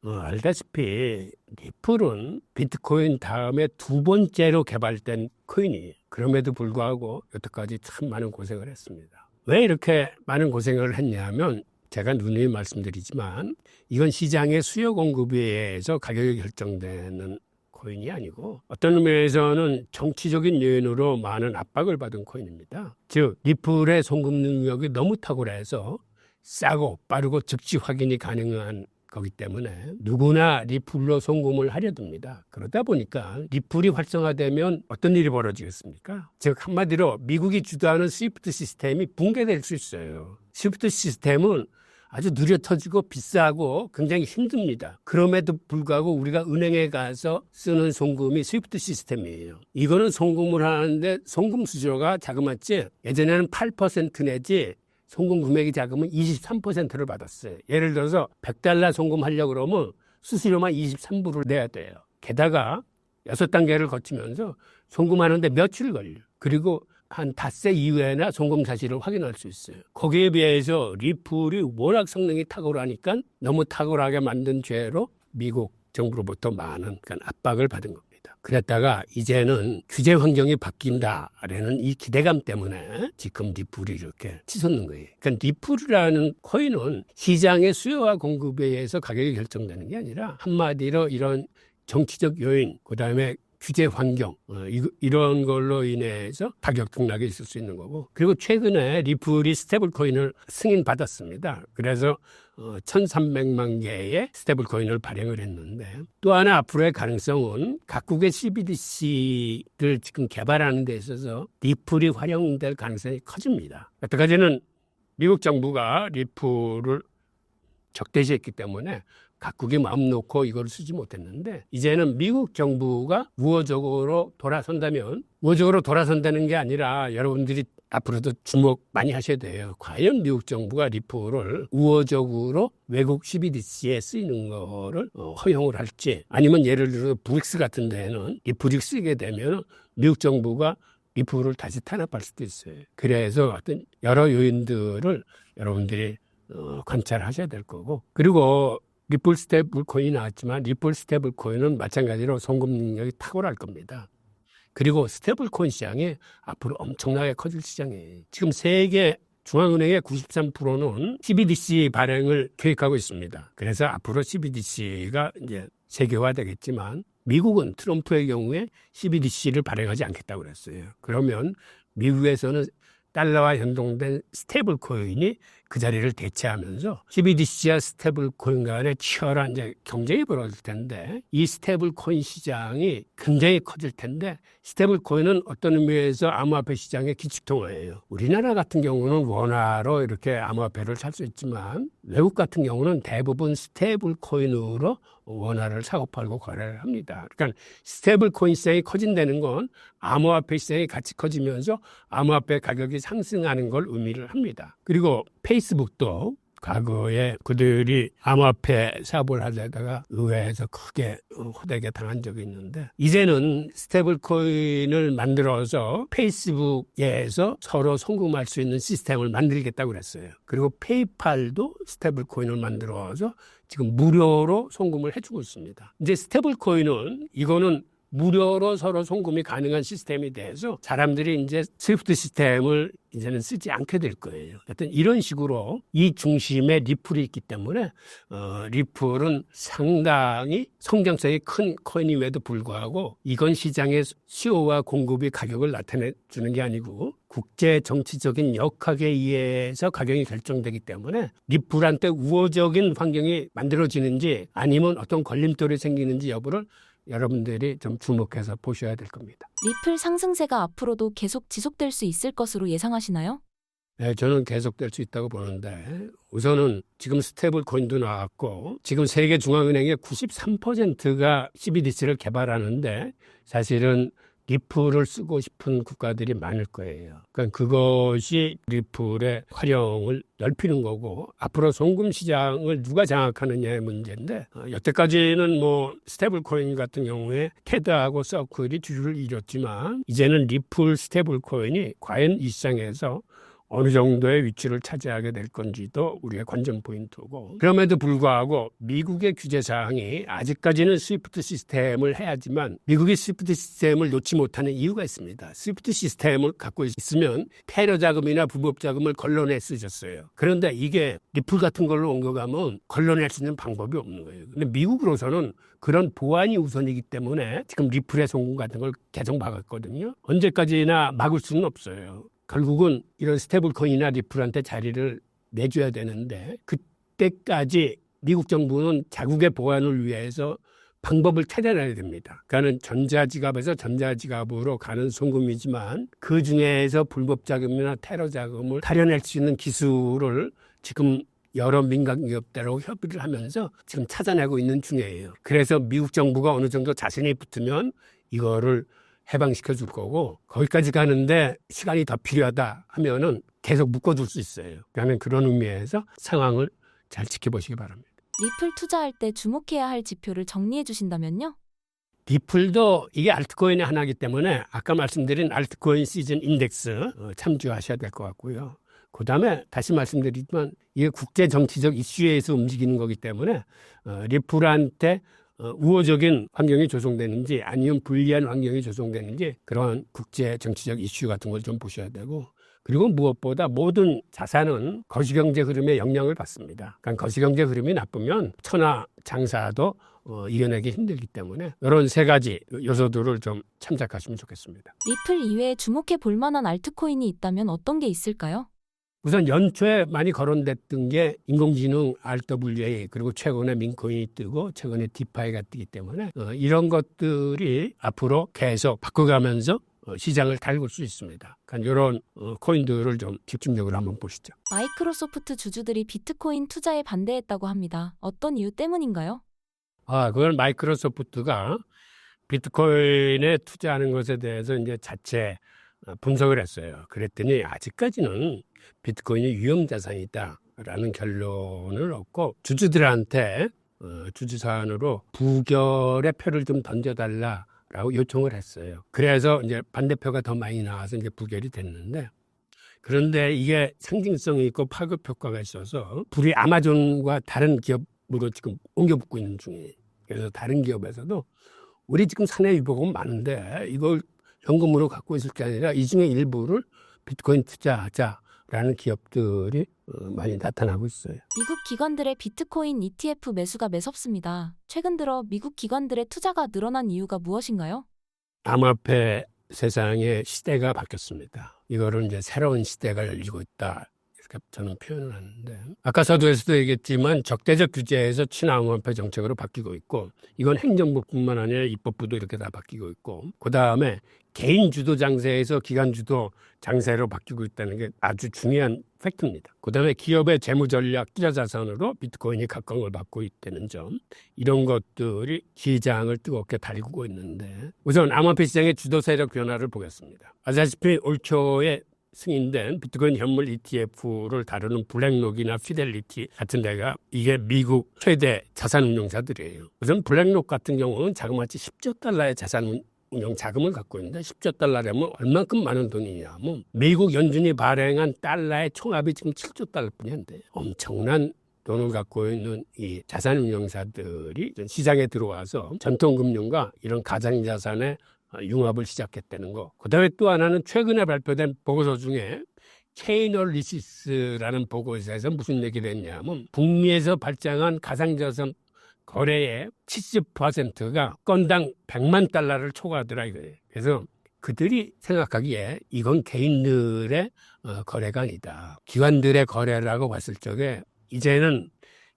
알다시피 리플은 비트코인 다음에 두 번째로 개발된 코인이에요. 그럼에도 불구하고 여태까지 참 많은 고생을 했습니다. 왜 이렇게 많은 고생을 했냐면 제가 누누이 말씀드리지만 이건 시장의 수요 공급에 의해서 가격이 결정되는 코인이 아니고 어떤 의미에서는 정치적인 요인으로 많은 압박을 받은 코인입니다. 즉 리플의 송금 능력이 너무 탁월해서 싸고 빠르고 즉시 확인이 가능한 거기 때문에 누구나 리플로 송금을 하려 듭니다. 그러다 보니까 리플이 활성화되면 어떤 일이 벌어지겠습니까? 즉 한마디로 미국이 주도하는 스위프트 시스템이 붕괴될 수 있어요. 스위프트 시스템은 아주 느려 터지고 비싸고 굉장히 힘듭니다. 그럼에도 불구하고 우리가 은행에 가서 쓰는 송금이 스위프트 시스템이에요. 이거는 송금을 하는데 송금 수수료가 자그맣지 예전에는 8% 내지 송금 금액이 작으면 23%를 받았어요. 예를 들어서 $100 송금하려고 그러면 수수료만 23불을 내야 돼요. 게다가 6단계를 거치면서 송금하는데 며칠 걸려요. 그리고 한 닷새 이후에나 송금 사실을 확인할 수 있어요. 거기에 비해서 리플이 워낙 성능이 탁월하니까 너무 탁월하게 만든 죄로 미국 정부로부터 많은 압박을 받은 겁니다. 그랬다가 이제는 규제 환경이 바뀐다라는 이 기대감 때문에 지금 리플이 이렇게 치솟는 거예요. 그러니까 리플이라는 코인은 시장의 수요와 공급에 의해서 가격이 결정되는 게 아니라 한마디로 이런 정치적 요인, 그다음에 규제 환경 이런 걸로 인해서 가격 등락이 있을 수 있는 거고, 그리고 최근에 리플이 스테이블 코인을 승인받았습니다. 그래서 1,300만 개의 스테이블 코인을 발행을 했는데, 또 하나 앞으로의 가능성은 각국의 CBDC를 지금 개발하는 데 있어서 리플이 활용될 가능성이 커집니다. 여태까지는 미국 정부가 리플을 적대시했기 때문에 각국이 마음 놓고 이걸 쓰지 못했는데, 이제는 미국 정부가 우호적으로 돌아선다는 게 아니라 여러분들이 앞으로도 주목 많이 하셔야 돼요. 과연 미국 정부가 리플을 우호적으로 외국 CBDC에 쓰이는 거를 허용을 할지, 아니면 예를 들어 브릭스 같은 데는 리플이 쓰게 되면 미국 정부가 리플을 다시 탄압할 수도 있어요. 그래서 어떤 여러 요인들을 여러분들이 관찰하셔야 될 거고, 그리고 리플 스테이블 코인이 나왔지만 리플 스테이블 코인은 마찬가지로 송금 능력이 탁월할 겁니다. 그리고 스테이블 코인 시장이 앞으로 엄청나게 커질 시장이에요. 지금 세계 중앙은행의 93%는 CBDC 발행을 계획하고 있습니다. 그래서 앞으로 CBDC가 이제 세계화되겠지만, 미국은 트럼프의 경우에 CBDC를 발행하지 않겠다고 그랬어요. 그러면 미국에서는 달러와 연동된 스테이블 코인이 그 자리를 대체하면서 CBDC와 스테이블 코인 간의 치열한 이제 경쟁이 벌어질 텐데, 이 스테이블 코인 시장이 굉장히 커질 텐데, 스테이블 코인은 어떤 의미에서 암호화폐 시장의 기축통화예요. 우리나라 같은 경우는 원화로 이렇게 암호화폐를 살 수 있지만, 외국 같은 경우는 대부분 스테이블 코인으로 원화를 사고 팔고 거래를 합니다. 그러니까 스테이블 코인 시장이 커진다는 건 암호화폐 시장이 같이 커지면서 암호화폐 가격이 상승하는 걸 의미를 합니다. 그리고 페이스북도 과거에 그들이 암호화폐 사업을 하다가 의회에서 크게 호되게 당한 적이 있는데, 이제는 스테이블 코인을 만들어서 페이스북에서 서로 송금할 수 있는 시스템을 만들겠다고 그랬어요. 그리고 페이팔도 스테이블 코인을 만들어서 지금 무료로 송금을 해주고 있습니다. 이제 스테이블 코인은 이거는 무료로 서로 송금이 가능한 시스템이 돼서 사람들이 이제 스위프트 시스템을 이제는 쓰지 않게 될 거예요. 하여튼 이런 식으로 이 중심에 리플이 있기 때문에 리플은 상당히 성장성이 큰 코인임에도 불구하고, 이건 시장의 수요와 공급이 가격을 나타내주는 게 아니고 국제 정치적인 역학에 의해서 가격이 결정되기 때문에, 리플한테 우호적인 환경이 만들어지는지 아니면 어떤 걸림돌이 생기는지 여부를 여러분들이 좀 주목해서 보셔야 될 겁니다. 리플 상승세가 앞으로도 계속 지속될 수 있을 것으로 예상하시나요? 네, 저는 계속될 수 있다고 보는데, 우선은 지금 스테이블 코인도 나왔고, 지금 세계 중앙은행의 93%가 CBDC를 개발하는데, 사실은 리플을 쓰고 싶은 국가들이 많을 거예요. 그러니까 그것이 리플의 활용을 넓히는 거고, 앞으로 송금 시장을 누가 장악하느냐의 문제인데, 여태까지는 뭐 스테이블 코인 같은 경우에 테드하고 서클이 주를 이뤘지만, 이제는 리플 스테이블 코인이 과연 이 시장에서 어느 정도의 위치를 차지하게 될 건지도 우리의 관전 포인트고, 그럼에도 불구하고 미국의 규제 사항이 아직까지는 스위프트 시스템을 해야지만, 미국이 스위프트 시스템을 놓지 못하는 이유가 있습니다. 스위프트 시스템을 갖고 있으면 테러 자금이나 불법 자금을 걸러내 쓰셨어요. 그런데 이게 리플 같은 걸로 옮겨가면 걸러낼 수 있는 방법이 없는 거예요. 근데 미국으로서는 그런 보안이 우선이기 때문에 지금 리플의 송금 같은 걸 계속 막았거든요. 언제까지나 막을 수는 없어요. 결국은 이런 스테이블 코인이나 리플한테 자리를 내줘야 되는데, 그때까지 미국 정부는 자국의 보안을 위해서 방법을 찾아내야 됩니다. 그러니까 전자지갑에서 전자지갑으로 가는 송금이지만, 그 중에서 불법 자금이나 테러 자금을 다려낼 수 있는 기술을 지금 여러 민간 기업들하고 협의를 하면서 지금 찾아내고 있는 중이에요. 그래서 미국 정부가 어느 정도 자신이 붙으면 이거를 해방시켜 줄 거고, 거기까지 가는데 시간이 더 필요하다 하면은 계속 묶어둘 수 있어요. 그러니까 그런 의미에서 상황을 잘 지켜보시기 바랍니다. 리플 투자할 때 주목해야 할 지표를 정리해 주신다면요? 리플도 이게 알트코인의 하나이기 때문에 아까 말씀드린 알트코인 시즌 인덱스 참조하셔야 될 것 같고요. 그 다음에 다시 말씀드리지만 이게 국제 정치적 이슈에서 움직이는 거기 때문에 리플한테 우호적인 환경이 조성되는지 아니면 불리한 환경이 조성되는지 그런 국제 정치적 이슈 같은 걸 좀 보셔야 되고, 그리고 무엇보다 모든 자산은 거시경제 흐름에 영향을 받습니다. 그러니까 거시경제 흐름이 나쁘면 천하 장사도 이겨내기 힘들기 때문에 이런 세 가지 요소들을 좀 참작하시면 좋겠습니다. 리플 이외에 주목해 볼 만한 알트코인이 있다면 어떤 게 있을까요? 우선 연초에 많이 거론됐던 게 인공지능 RWA, 그리고 최근에 민코인이 뜨고 최근에 디파이가 뜨기 때문에 이런 것들이 앞으로 계속 바꿔가면서 시장을 달굴 수 있습니다. 그러니까 이런 코인들을 좀 집중적으로 한번 보시죠. 마이크로소프트 주주들이 비트코인 투자에 반대했다고 합니다. 어떤 이유 때문인가요? 그건 마이크로소프트가 비트코인에 투자하는 것에 대해서 이제 자체 분석을 했어요. 그랬더니 아직까지는 비트코인이 위험자산이다라는 결론을 얻고 주주들한테 주주사안으로 부결의 표를 좀 던져달라라고 요청을 했어요. 그래서 이제 반대표가 더 많이 나와서 이제 부결이 됐는데, 그런데 이게 상징성이 있고 파급 효과가 있어서 불이 아마존과 다른 기업으로 지금 옮겨붙고 있는 중이에요. 그래서 다른 기업에서도 우리 지금 사내 유보금 많은데 이걸 현금으로 갖고 있을 게 아니라 이 중에 일부를 비트코인 투자하자라는 기업들이 많이 나타나고 있어요. 미국 기관들의 비트코인 ETF 매수가 매섭습니다. 최근 들어 미국 기관들의 투자가 늘어난 이유가 무엇인가요? 암호화폐 세상의 시대가 바뀌었습니다. 이거를 이제 새로운 시대가 열리고 있다, 이렇게 저는 표현을 하는데, 아까 서두에서도 얘기했지만 적대적 규제에서 친암호화폐 정책으로 바뀌고 있고, 이건 행정부뿐만 아니라 입법부도 이렇게 다 바뀌고 있고, 그 다음에 개인 주도 장세에서 기관 주도 장세로 바뀌고 있다는 게 아주 중요한 팩트입니다. 그 다음에 기업의 재무 전략 투자 자산으로 비트코인이 각광을 받고 있다는 점, 이런 것들이 시장을 뜨겁게 달구고 있는데, 우선 암호화폐 시장의 주도 세력 변화를 보겠습니다. 아시다시피 올 초에 승인된 비트코인 현물 ETF를 다루는 블랙록이나 피델리티 같은 데가 이게 미국 최대 자산운용사들이에요. 우선 블랙록 같은 경우는 자그마치 10조 달러의 자산운용 자금을 갖고 있는데, 10조 달러라면 얼만큼 많은 돈이냐면 미국 연준이 발행한 달러의 총합이 지금 7조 달러뿐인데 엄청난 돈을 갖고 있는 이 자산운용사들이 시장에 들어와서 전통금융과 이런 가상자산의 융합을 시작했다는 거. 그다음에 또 하나는 최근에 발표된 보고서 중에 체이널리시스라는 보고서에서 무슨 얘기를 했냐면 북미에서 발행한 가상자산 거래의 70%가 건당 100만 달러를 초과하더라 이거예요. 그래서 그들이 생각하기에 이건 개인들의 거래가 아니다. 기관들의 거래라고 봤을 적에 이제는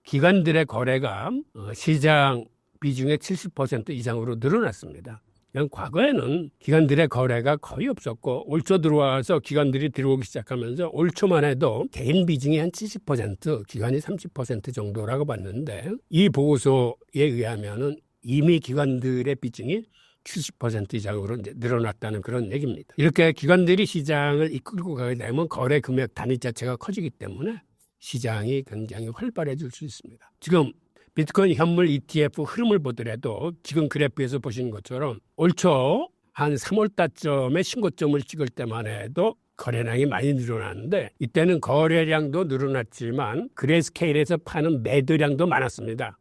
기관들의 거래가 시장 비중의 70% 이상으로 늘어났습니다. 과거에는 기관들의 거래가 거의 없었고, 올 초 들어와서 기관들이 들어오기 시작하면서 올 초만 해도 개인 비중이 한 70%, 기관이 30% 정도라고 봤는데, 이 보고서에 의하면은 이미 기관들의 비중이 70% 이상으로 이제 늘어났다는 그런 얘기입니다. 이렇게 기관들이 시장을 이끌고 가게 되면 거래 금액 단위 자체가 커지기 때문에 시장이 굉장히 활발해질 수 있습니다. 지금 비트코인 현물 ETF 흐름을 보더라도 지금 그래프에서 보시는 것처럼 올 초 한 3월 달쯤에 신고점을 찍을 때만 해도 거래량이 많이 늘어났는데, 이때는 거래량도 늘어났지만 그레스케일에서 파는 매도량도 많았습니다.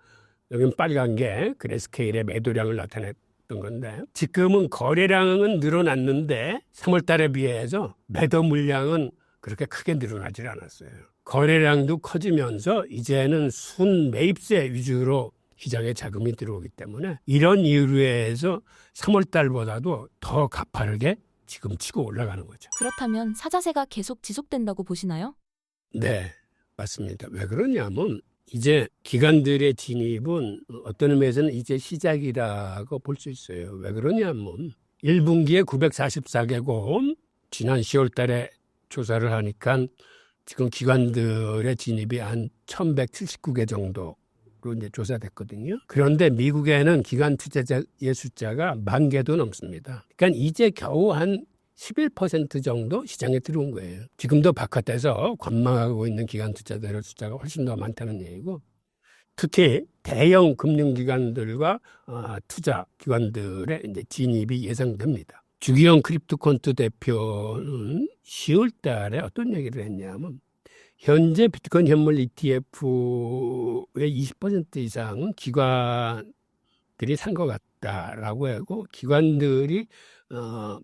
여기는 빨간 게 그레스케일의 매도량을 나타냈던 건데, 지금은 거래량은 늘어났는데 3월 달에 비해서 매도 물량은 그렇게 크게 늘어나질 않았어요. 거래량도 커지면서 이제는 순 매입세 위주로 시장에 자금이 들어오기 때문에 이런 이유로 해서 3월 달보다도 더 가파르게 지금 치고 올라가는 거죠. 그렇다면 사자세가 계속 지속된다고 보시나요? 네, 맞습니다. 왜 그러냐면 이제 기관들의 진입은 어떤 의미에서는 이제 시작이라고 볼 수 있어요. 왜 그러냐면 1분기에 944개국, 지난 10월 달에 조사를 하니까 지금 기관들의 진입이 한 1179개 정도로 이제 조사됐거든요. 그런데 미국에는 기관 투자자의 숫자가 10,000개도 넘습니다. 그러니까 이제 겨우 한 11% 정도 시장에 들어온 거예요. 지금도 바깥에서 관망하고 있는 기관 투자자의 숫자가 훨씬 더 많다는 얘기고, 특히 대형 금융기관들과 투자 기관들의 이제 진입이 예상됩니다. 주기영 크립토콘트 대표는 10월 달에 어떤 얘기를 했냐면 현재 비트코인 현물 ETF의 20% 이상은 기관들이 산 것 같다라고 하고 기관들이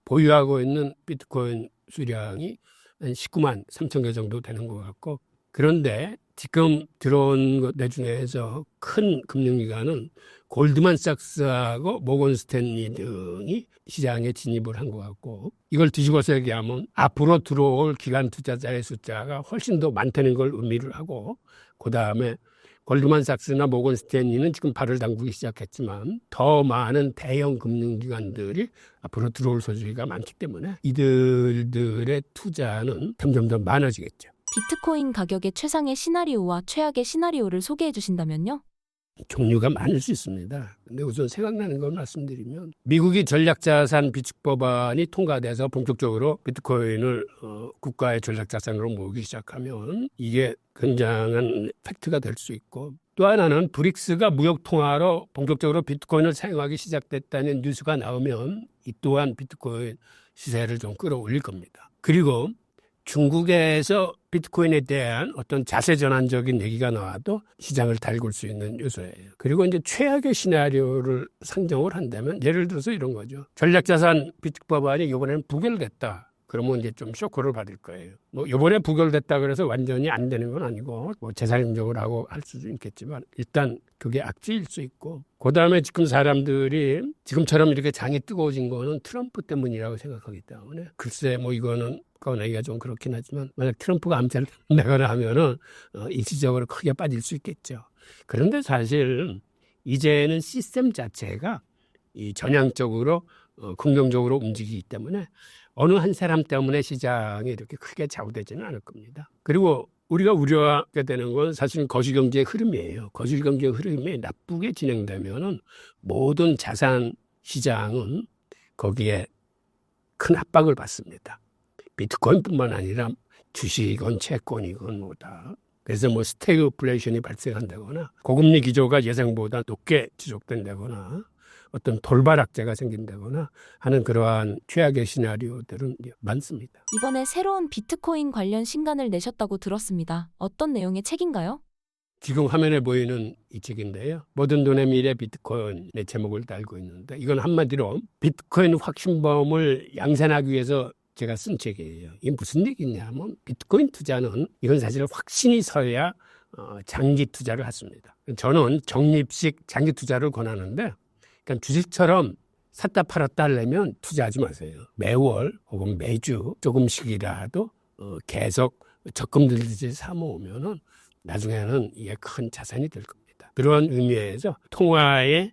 보유하고 있는 비트코인 수량이 한 19만 3천 개 정도 되는 것 같고 그런데 지금 들어온 것 중에서 큰 금융기관은 골드만삭스하고 모건스탠리 등이 시장에 진입을 한 것 같고 이걸 뒤집어서 얘기하면 앞으로 들어올 기관 투자자의 숫자가 훨씬 더 많다는 걸 의미를 하고 그다음에 골드만삭스나 모건스탠리는 지금 발을 담그기 시작했지만 더 많은 대형 금융기관들이 앞으로 들어올 소지가 많기 때문에 이들의 투자는 점점 더 많아지겠죠. 비트코인 가격의 최상의 시나리오와 최악의 시나리오를 소개해 주신다면요? 종류가 많을 수 있습니다. 근데 우선 생각나는 걸 말씀드리면 미국이 전략자산 비축법안이 통과돼서 본격적으로 비트코인을 국가의 전략자산으로 모으기 시작하면 이게 굉장한 팩트가 될 수 있고 또 하나는 브릭스가 무역통화로 본격적으로 비트코인을 사용하기 시작됐다는 뉴스가 나오면 이 또한 비트코인 시세를 좀 끌어올릴 겁니다. 그리고 중국에서 비트코인에 대한 어떤 자세 전환적인 얘기가 나와도 시장을 달굴 수 있는 요소예요. 그리고 이제 최악의 시나리오를 상정을 한다면 예를 들어서 이런 거죠. 전략자산 비축법안이 이번에는 부결됐다. 그러면 이제 좀 쇼크를 받을 거예요. 뭐 이번에 부결됐다 그래서 완전히 안 되는 건 아니고 뭐 재산인정을 하고 할 수도 있겠지만 일단 그게 악재일 수 있고 그다음에 지금 사람들이 지금처럼 이렇게 장이 뜨거워진 거는 트럼프 때문이라고 생각하기 때문에 글쎄 뭐 이거는 꺼내기가 좀 그렇긴 하지만 만약 트럼프가 암살을 내거나 하면은 일시적으로 크게 빠질 수 있겠죠. 그런데 사실 이제는 시스템 자체가 이 전향적으로 긍정적으로 움직이기 때문에 어느 한 사람 때문에 시장이 이렇게 크게 좌우되지는 않을 겁니다. 그리고 우리가 우려하게 되는 건 사실은 거시경제의 흐름이에요. 거시경제의 흐름이 나쁘게 진행되면은 모든 자산 시장은 거기에 큰 압박을 받습니다. 비트코인뿐만 아니라 주식이건 채권이건 뭐다. 그래서 뭐 스태그플레이션이 발생한다거나 고금리 기조가 예상보다 높게 지속된다거나 어떤 돌발 악재가 생긴다거나 하는 그러한 최악의 시나리오들은 많습니다. 이번에 새로운 비트코인 관련 신간을 내셨다고 들었습니다. 어떤 내용의 책인가요? 지금 화면에 보이는 이 책인데요. 모든 돈의 미래 비트코인의 제목을 달고 있는데 이건 한마디로 비트코인 확신범을 양산하기 위해서 제가 쓴 책이에요. 이게 무슨 얘기냐면 비트코인 투자는 이건 사실 확신이 서야 장기 투자를 했습니다. 저는 적립식 장기 투자를 권하는데 그러니까 주식처럼 샀다 팔았다 하려면 투자하지 마세요. 매월 혹은 매주 조금씩이라도 계속 적금 들듯이 사모으면은 나중에는 이게 큰 자산이 될 겁니다. 그런 의미에서 통화의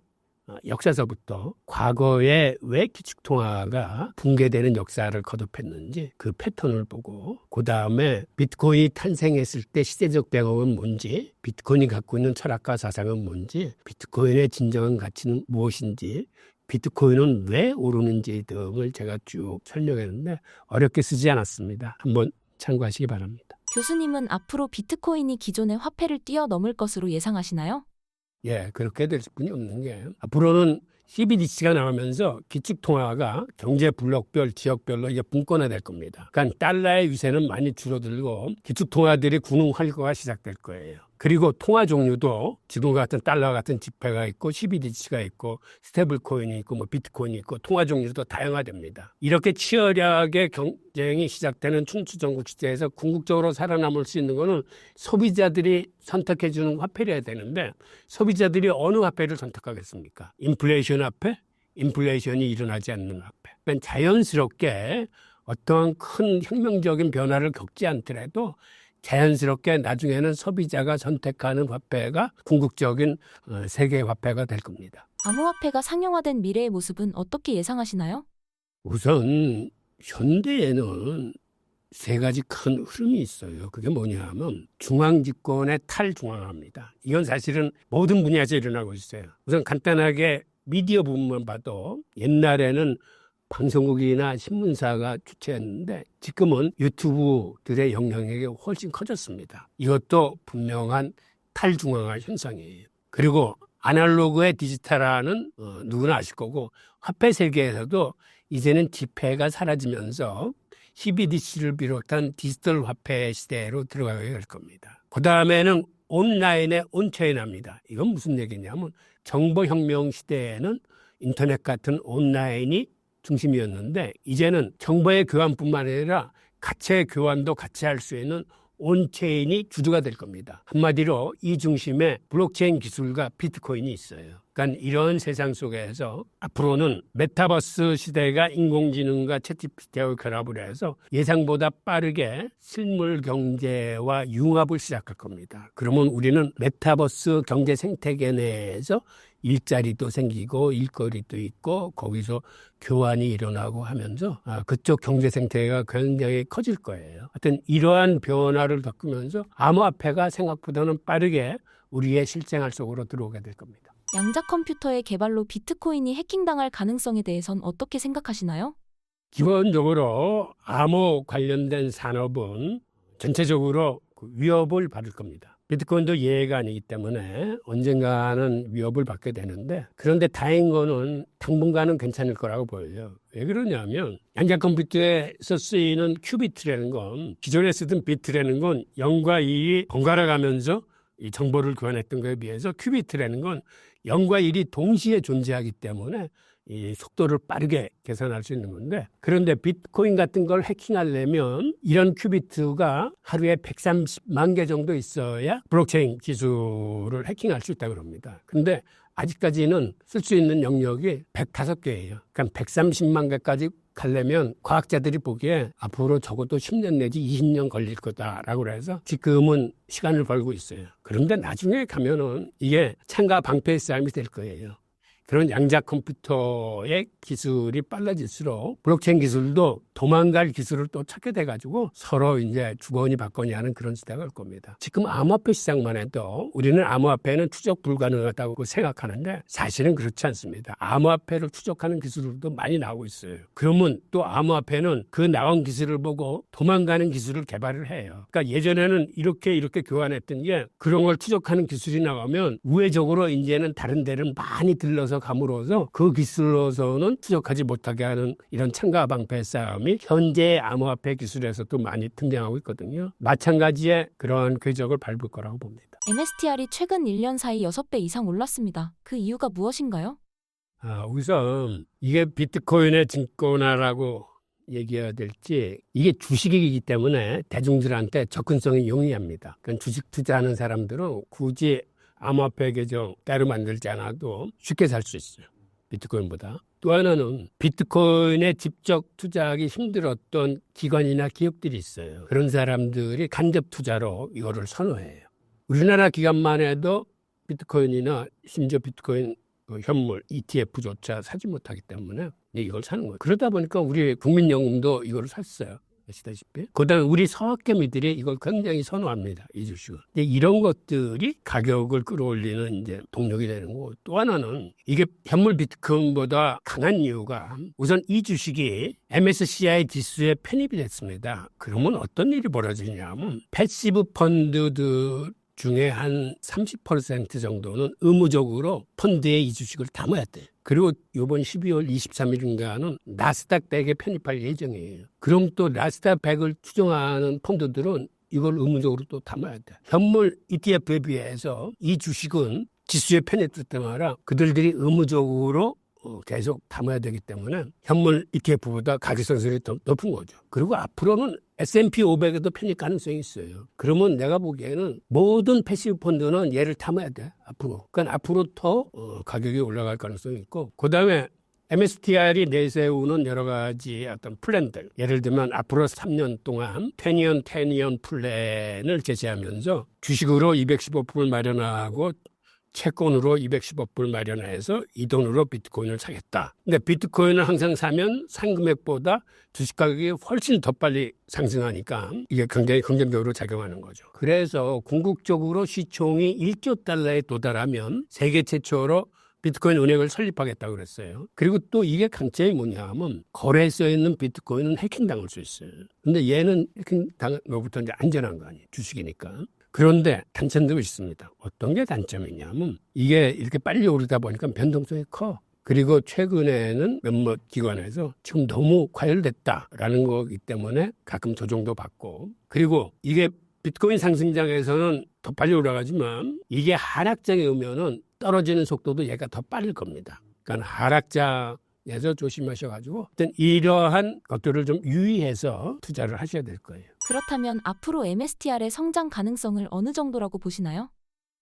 역사서부터 과거에 왜 기축통화가 붕괴되는 역사를 거듭했는지 그 패턴을 보고 그 다음에 비트코인이 탄생했을 때 시대적 배경은 뭔지 비트코인이 갖고 있는 철학과 사상은 뭔지 비트코인의 진정한 가치는 무엇인지 비트코인은 왜 오르는지 등을 제가 쭉 설명했는데 어렵게 쓰지 않았습니다. 한번 참고하시기 바랍니다. 교수님은 앞으로 비트코인이 기존의 화폐를 뛰어넘을 것으로 예상하시나요? 예, 그렇게 될 수뿐이 없는 게 앞으로는 CBDC가 나오면서 기축통화가 경제 블록별, 지역별로 이게 분권화될 겁니다. 그러니까 달러의 유세는 많이 줄어들고 기축통화들이 군웅활거가 시작될 거예요. 그리고 통화 종류도 지금 같은 달러 같은 지폐가 있고 CBDC가 있고 스테이블코인이 있고 뭐 비트코인이 있고 통화 종류도 다양화됩니다. 이렇게 치열하게 경쟁이 시작되는 춘추전국 시대에서 궁극적으로 살아남을 수 있는 거는 소비자들이 선택해 주는 화폐여야 되는데 소비자들이 어느 화폐를 선택하겠습니까? 인플레이션 화폐? 인플레이션이 일어나지 않는 화폐. 그러니까 자연스럽게 어떤 큰 혁명적인 변화를 겪지 않더라도 자연스럽게 나중에는 소비자가 선택하는 화폐가 궁극적인 세계 화폐가 될 겁니다. 암호화폐가 상용화된 미래의 모습은 어떻게 예상하시나요? 우선 현대에는 세 가지 큰 흐름이 있어요. 그게 뭐냐면 중앙집권의 탈중앙화입니다. 이건 사실은 모든 분야에서 일어나고 있어요. 우선 간단하게 미디어 부분만 봐도 옛날에는 방송국이나 신문사가 주체했는데 지금은 유튜브들의 영향력이 훨씬 커졌습니다. 이것도 분명한 탈중앙화 현상이에요. 그리고 아날로그의 디지털화는 누구나 아실 거고 화폐 세계에서도 이제는 지폐가 사라지면서 CBDC를 비롯한 디지털 화폐 시대로 들어가게 될 겁니다. 그 다음에는 온라인의 온체인화입니다. 이건 무슨 얘기냐면 정보혁명 시대에는 인터넷 같은 온라인이 중심이었는데 이제는 정보의 교환뿐만 아니라 가치의 교환도 같이 할 수 있는 온체인이 주주가 될 겁니다. 한마디로 이 중심에 블록체인 기술과 비트코인이 있어요. 그러니까 이런 세상 속에서 앞으로는 메타버스 시대가 인공지능과 챗GPT하고 결합을 해서 예상보다 빠르게 실물 경제와 융합을 시작할 겁니다. 그러면 우리는 메타버스 경제 생태계 내에서 일자리도 생기고 일거리도 있고 거기서 교환이 일어나고 하면서 그쪽 경제 생태계가 굉장히 커질 거예요. 하여튼 이러한 변화를 겪으면서 암호화폐가 생각보다는 빠르게 우리의 실생활 속으로 들어오게 될 겁니다. 양자 컴퓨터의 개발로 비트코인이 해킹당할 가능성에 대해선 어떻게 생각하시나요? 기본적으로 암호 관련된 산업은 전체적으로 위협을 받을 겁니다. 비트코인도 예외가 아니기 때문에 언젠가는 위협을 받게 되는데 그런데 다행인 거는 당분간은 괜찮을 거라고 보여요. 왜 그러냐면 양자 컴퓨터에서 쓰이는 큐비트라는 건 기존에 쓰던 비트라는 건 0과 2이 번갈아 가면서 이 정보를 교환했던 것에 비해서 큐비트라는 건 0과 1이 동시에 존재하기 때문에 이 속도를 빠르게 계산할 수 있는 건데 그런데 비트코인 같은 걸 해킹하려면 이런 큐비트가 하루에 130만 개 정도 있어야 블록체인 기술을 해킹할 수 있다고 합니다. 근데 아직까지는 쓸 수 있는 영역이 105개예요. 그러니까 130만 개까지 가려면 과학자들이 보기에 앞으로 적어도 10년 내지 20년 걸릴 거다라고 해서 지금은 시간을 벌고 있어요. 그런데 나중에 가면은 이게 창과 방패의 싸움이 될 거예요. 그런 양자 컴퓨터의 기술이 빨라질수록 블록체인 기술도 도망갈 기술을 또 찾게 돼가지고 서로 이제 주거니 받거니 하는 그런 시대가 올 겁니다. 지금 암호화폐 시장만 해도 우리는 암호화폐는 추적 불가능하다고 생각하는데 사실은 그렇지 않습니다. 암호화폐를 추적하는 기술도 많이 나오고 있어요. 그러면 또 암호화폐는 그 나온 기술을 보고 도망가는 기술을 개발을 해요. 그러니까 예전에는 이렇게 교환했던 게 그런 걸 추적하는 기술이 나오면 우회적으로 이제는 다른 데를 많이 들러서 감으로써 그 기술로서는 추적하지 못하게 하는 이런 창과 방패 싸움이 현재 암호화폐 기술에서도 많이 등장하고 있거든요. 마찬가지의 그런 궤적을 밟을 거라고 봅니다. MSTR이 최근 1년 사이 6배 이상 올랐습니다. 그 이유가 무엇인가요? 우선 이게 비트코인의 증권화라고 얘기해야 될지 이게 주식이기 때문에 대중들한테 접근성이 용이합니다. 그러니까 주식 투자하는 사람들은 굳이 암호화폐 계정 따로 만들지 않아도 쉽게 살 수 있어요. 비트코인보다. 또 하나는 비트코인에 직접 투자하기 힘들었던 기관이나 기업들이 있어요. 그런 사람들이 간접 투자로 이거를 선호해요. 우리나라 기관만 해도 비트코인이나 심지어 비트코인 현물 ETF조차 사지 못하기 때문에 이걸 사는 거예요. 그러다 보니까 우리 국민연금도 이걸 샀어요. 아시다시피. 그다음에 우리 서학개미들이 이걸 굉장히 선호합니다. 이 주식을. 이런 것들이 가격을 끌어올리는 이제 동력이 되는 거고 또 하나는 이게 현물 비트코인보다 강한 이유가 우선 이 주식이 MSCI 지수에 편입이 됐습니다. 그러면 어떤 일이 벌어지냐면 패시브 펀드들 중에 한 30% 정도는 의무적으로 펀드에 이 주식을 담아야 돼요. 그리고 이번 12월 23일인가는 나스닥 100에 편입할 예정이에요. 그럼 또 나스닥 100을 추종하는 펀드들은 이걸 의무적으로 또 담아야 돼. 현물 ETF에 비해서 이 주식은 지수에 편입됐단 말이야. 그들이 의무적으로 계속 담아야 되기 때문에 현물 ETF보다 가격선순이 더 높은 거죠. 그리고 앞으로는 S&P 500에도 편입 가능성이 있어요. 그러면 내가 보기에는 모든 패시브 펀드는 얘를 담아야 돼. 앞으로. 그러니까 앞으로 더 가격이 올라갈 가능성이 있고 그다음에 MSTR이 내세우는 여러 가지 어떤 플랜들. 예를 들면 앞으로 3년 동안 10년 플랜을 제시하면서 주식으로 215%를 마련하고 채권으로 210억불 마련해서 이 돈으로 비트코인을 사겠다. 근데 비트코인을 항상 사면 산 금액보다 주식 가격이 훨씬 더 빨리 상승하니까 이게 굉장히 긍정적으로 작용하는 거죠. 그래서 궁극적으로 시총이 1조 달러에 도달하면 세계 최초로 비트코인 은행을 설립하겠다고 그랬어요. 그리고 또 이게 강점이 뭐냐면 거래소에 있는 비트코인은 해킹당할 수 있어요. 근데 얘는 해킹당로부터 이제 안전한 거 아니에요. 주식이니까. 그런데 단점도 있습니다. 어떤 게 단점이냐면 이게 이렇게 빨리 오르다 보니까 변동성이 커. 그리고 최근에는 몇몇 기관에서 지금 너무 과열됐다라는 거기 때문에 가끔 조정도 받고, 그리고 이게 비트코인 상승장에서는 더 빨리 올라가지만 이게 하락장에 오면은 떨어지는 속도도 얘가 더 빠를 겁니다. 그러니까 하락장에서 조심하셔가지고 어떤 이러한 것들을 좀 유의해서 투자를 하셔야 될 거예요. 그렇다면 앞으로 MSTR의 성장 가능성을 어느 정도라고 보시나요?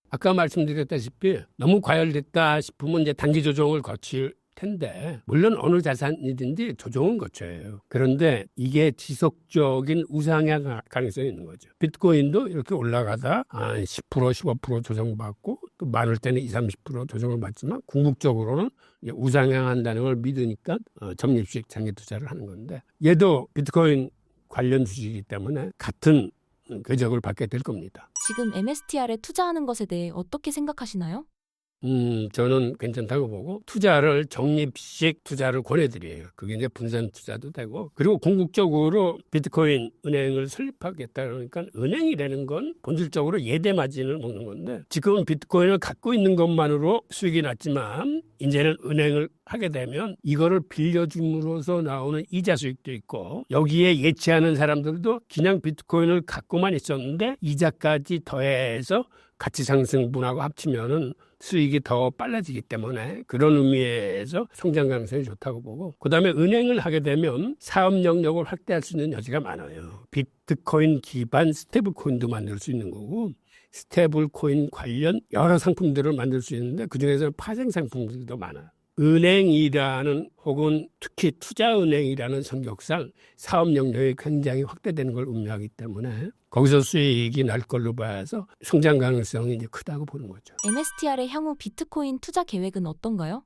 아까 말씀드렸다시피 너무 과열됐다 싶으면 이제 단기 조정을 거칠 텐데, 물론 어느 자산이든지 조정은 거쳐요. 그런데 이게 지속적인 우상향 가능성이 있는 거죠. 비트코인도 이렇게 올라가다 10%, 15% 조정받고 또 많을 때는 20, 30% 조정을 받지만 궁극적으로는 우상향한다는 걸 믿으니까 적립식 장기 투자를 하는 건데, 얘도 비트코인 관련 주식이기 때문에 같은 궤적을 받게 될 겁니다. 지금 MSTR에 투자하는 것에 대해 어떻게 생각하시나요? 저는 괜찮다고 보고 투자를 적립식 투자를 권해드려요. 그게 이제 분산 투자도 되고, 그리고 궁극적으로 비트코인 은행을 설립하겠다 그러니까 은행이라는 건 본질적으로 예대 마진을 먹는 건데, 지금은 비트코인을 갖고 있는 것만으로 수익이 났지만 이제는 은행을 하게 되면 이거를 빌려줌으로써 나오는 이자 수익도 있고, 여기에 예치하는 사람들도 그냥 비트코인을 갖고만 있었는데 이자까지 더해서 가치 상승분하고 합치면은 수익이 더 빨라지기 때문에 그런 의미에서 성장 가능성이 좋다고 보고, 그다음에 은행을 하게 되면 사업 영역을 확대할 수 있는 여지가 많아요. 비트코인 기반 스테이블코인도 만들 수 있는 거고, 스테이블코인 관련 여러 상품들을 만들 수 있는데 그중에서 파생 상품들도 많아요. 은행이라는 혹은 특히 투자은행이라는 성격상 사업 영역이 굉장히 확대되는 걸 의미하기 때문에 거기서 수익이 날 걸로 봐서 성장 가능성이 이제 크다고 보는 거죠. MSTR의 향후 비트코인 투자 계획은 어떤가요?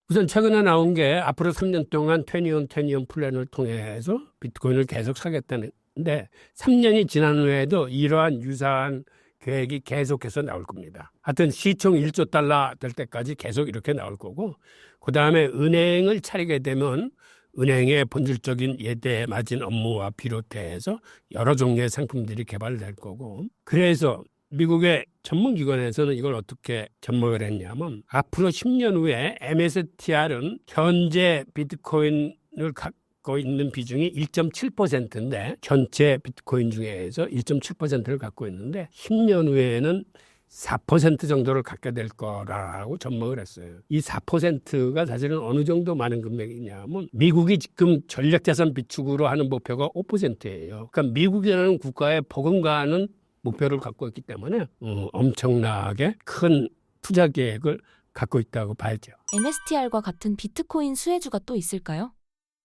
우선 최근에 나온 게 앞으로 3년 동안 20on 플랜을 통해서 비트코인을 계속 사겠다는데, 3년이 지난 후에도 이러한 유사한 계획이 계속해서 나올 겁니다. 하여튼 시총 1조 달러 될 때까지 계속 이렇게 나올 거고, 그 다음에 은행을 차리게 되면 은행의 본질적인 예대 마진 업무와 비롯해서 여러 종류의 상품들이 개발될 거고, 그래서 미국의 전문기관에서는 이걸 어떻게 접목을 했냐면, 앞으로 10년 후에 MSTR은 현재 비트코인을 갖고 있는 비중이 1.7%인데 전체 비트코인 중에서 1.7%를 갖고 있는데 10년 후에는 4% 정도를 갖게 될 거라고 접목을 했어요. 이 4%가 사실은 어느 정도 많은 금액이냐면, 미국이 지금 전략자산 비축으로 하는 목표가 5%예요. 그러니까 미국이라는 국가의 버금가는 목표를 갖고 있기 때문에 엄청나게 큰 투자 계획을 갖고 있다고 봐야죠. MSTR과 같은 비트코인 수혜주가 또 있을까요?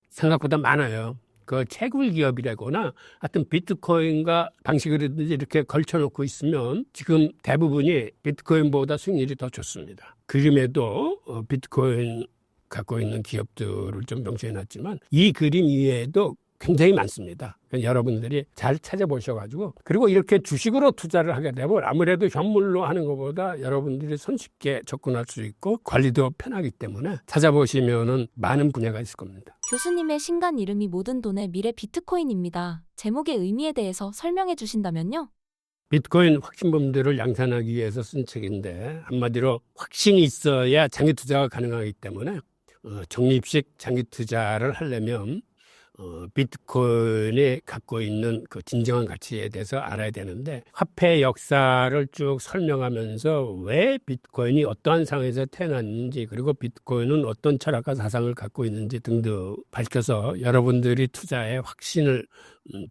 생각보다 많아요. 그 채굴 기업이라거나 하여튼 비트코인과 방식이라든지 이렇게 걸쳐놓고 있으면 지금 대부분이 비트코인보다 수익률이 더 좋습니다. 그림에도 비트코인 갖고 있는 기업들을 좀 명시해놨지만 이 그림 이외에도 굉장히 많습니다. 그러니까 여러분들이 잘 찾아보셔가지고, 그리고 이렇게 주식으로 투자를 하게 되면 아무래도 현물로 하는 것보다 여러분들이 손쉽게 접근할 수 있고 관리도 편하기 때문에 찾아보시면은 많은 분야가 있을 겁니다. 교수님의 신간 이름이 모든 돈의 미래 비트코인입니다. 제목의 의미에 대해서 설명해 주신다면요? 비트코인 확신범들을 양산하기 위해서 쓴 책인데, 한마디로 확신이 있어야 장기 투자가 가능하기 때문에 적립식 장기 투자를 하려면 비트코인이 갖고 있는 그 진정한 가치에 대해서 알아야 되는데, 화폐 역사를 쭉 설명하면서 왜 비트코인이 어떠한 상황에서 태어났는지, 그리고 비트코인은 어떤 철학과 사상을 갖고 있는지 등등 밝혀서 여러분들이 투자에 확신을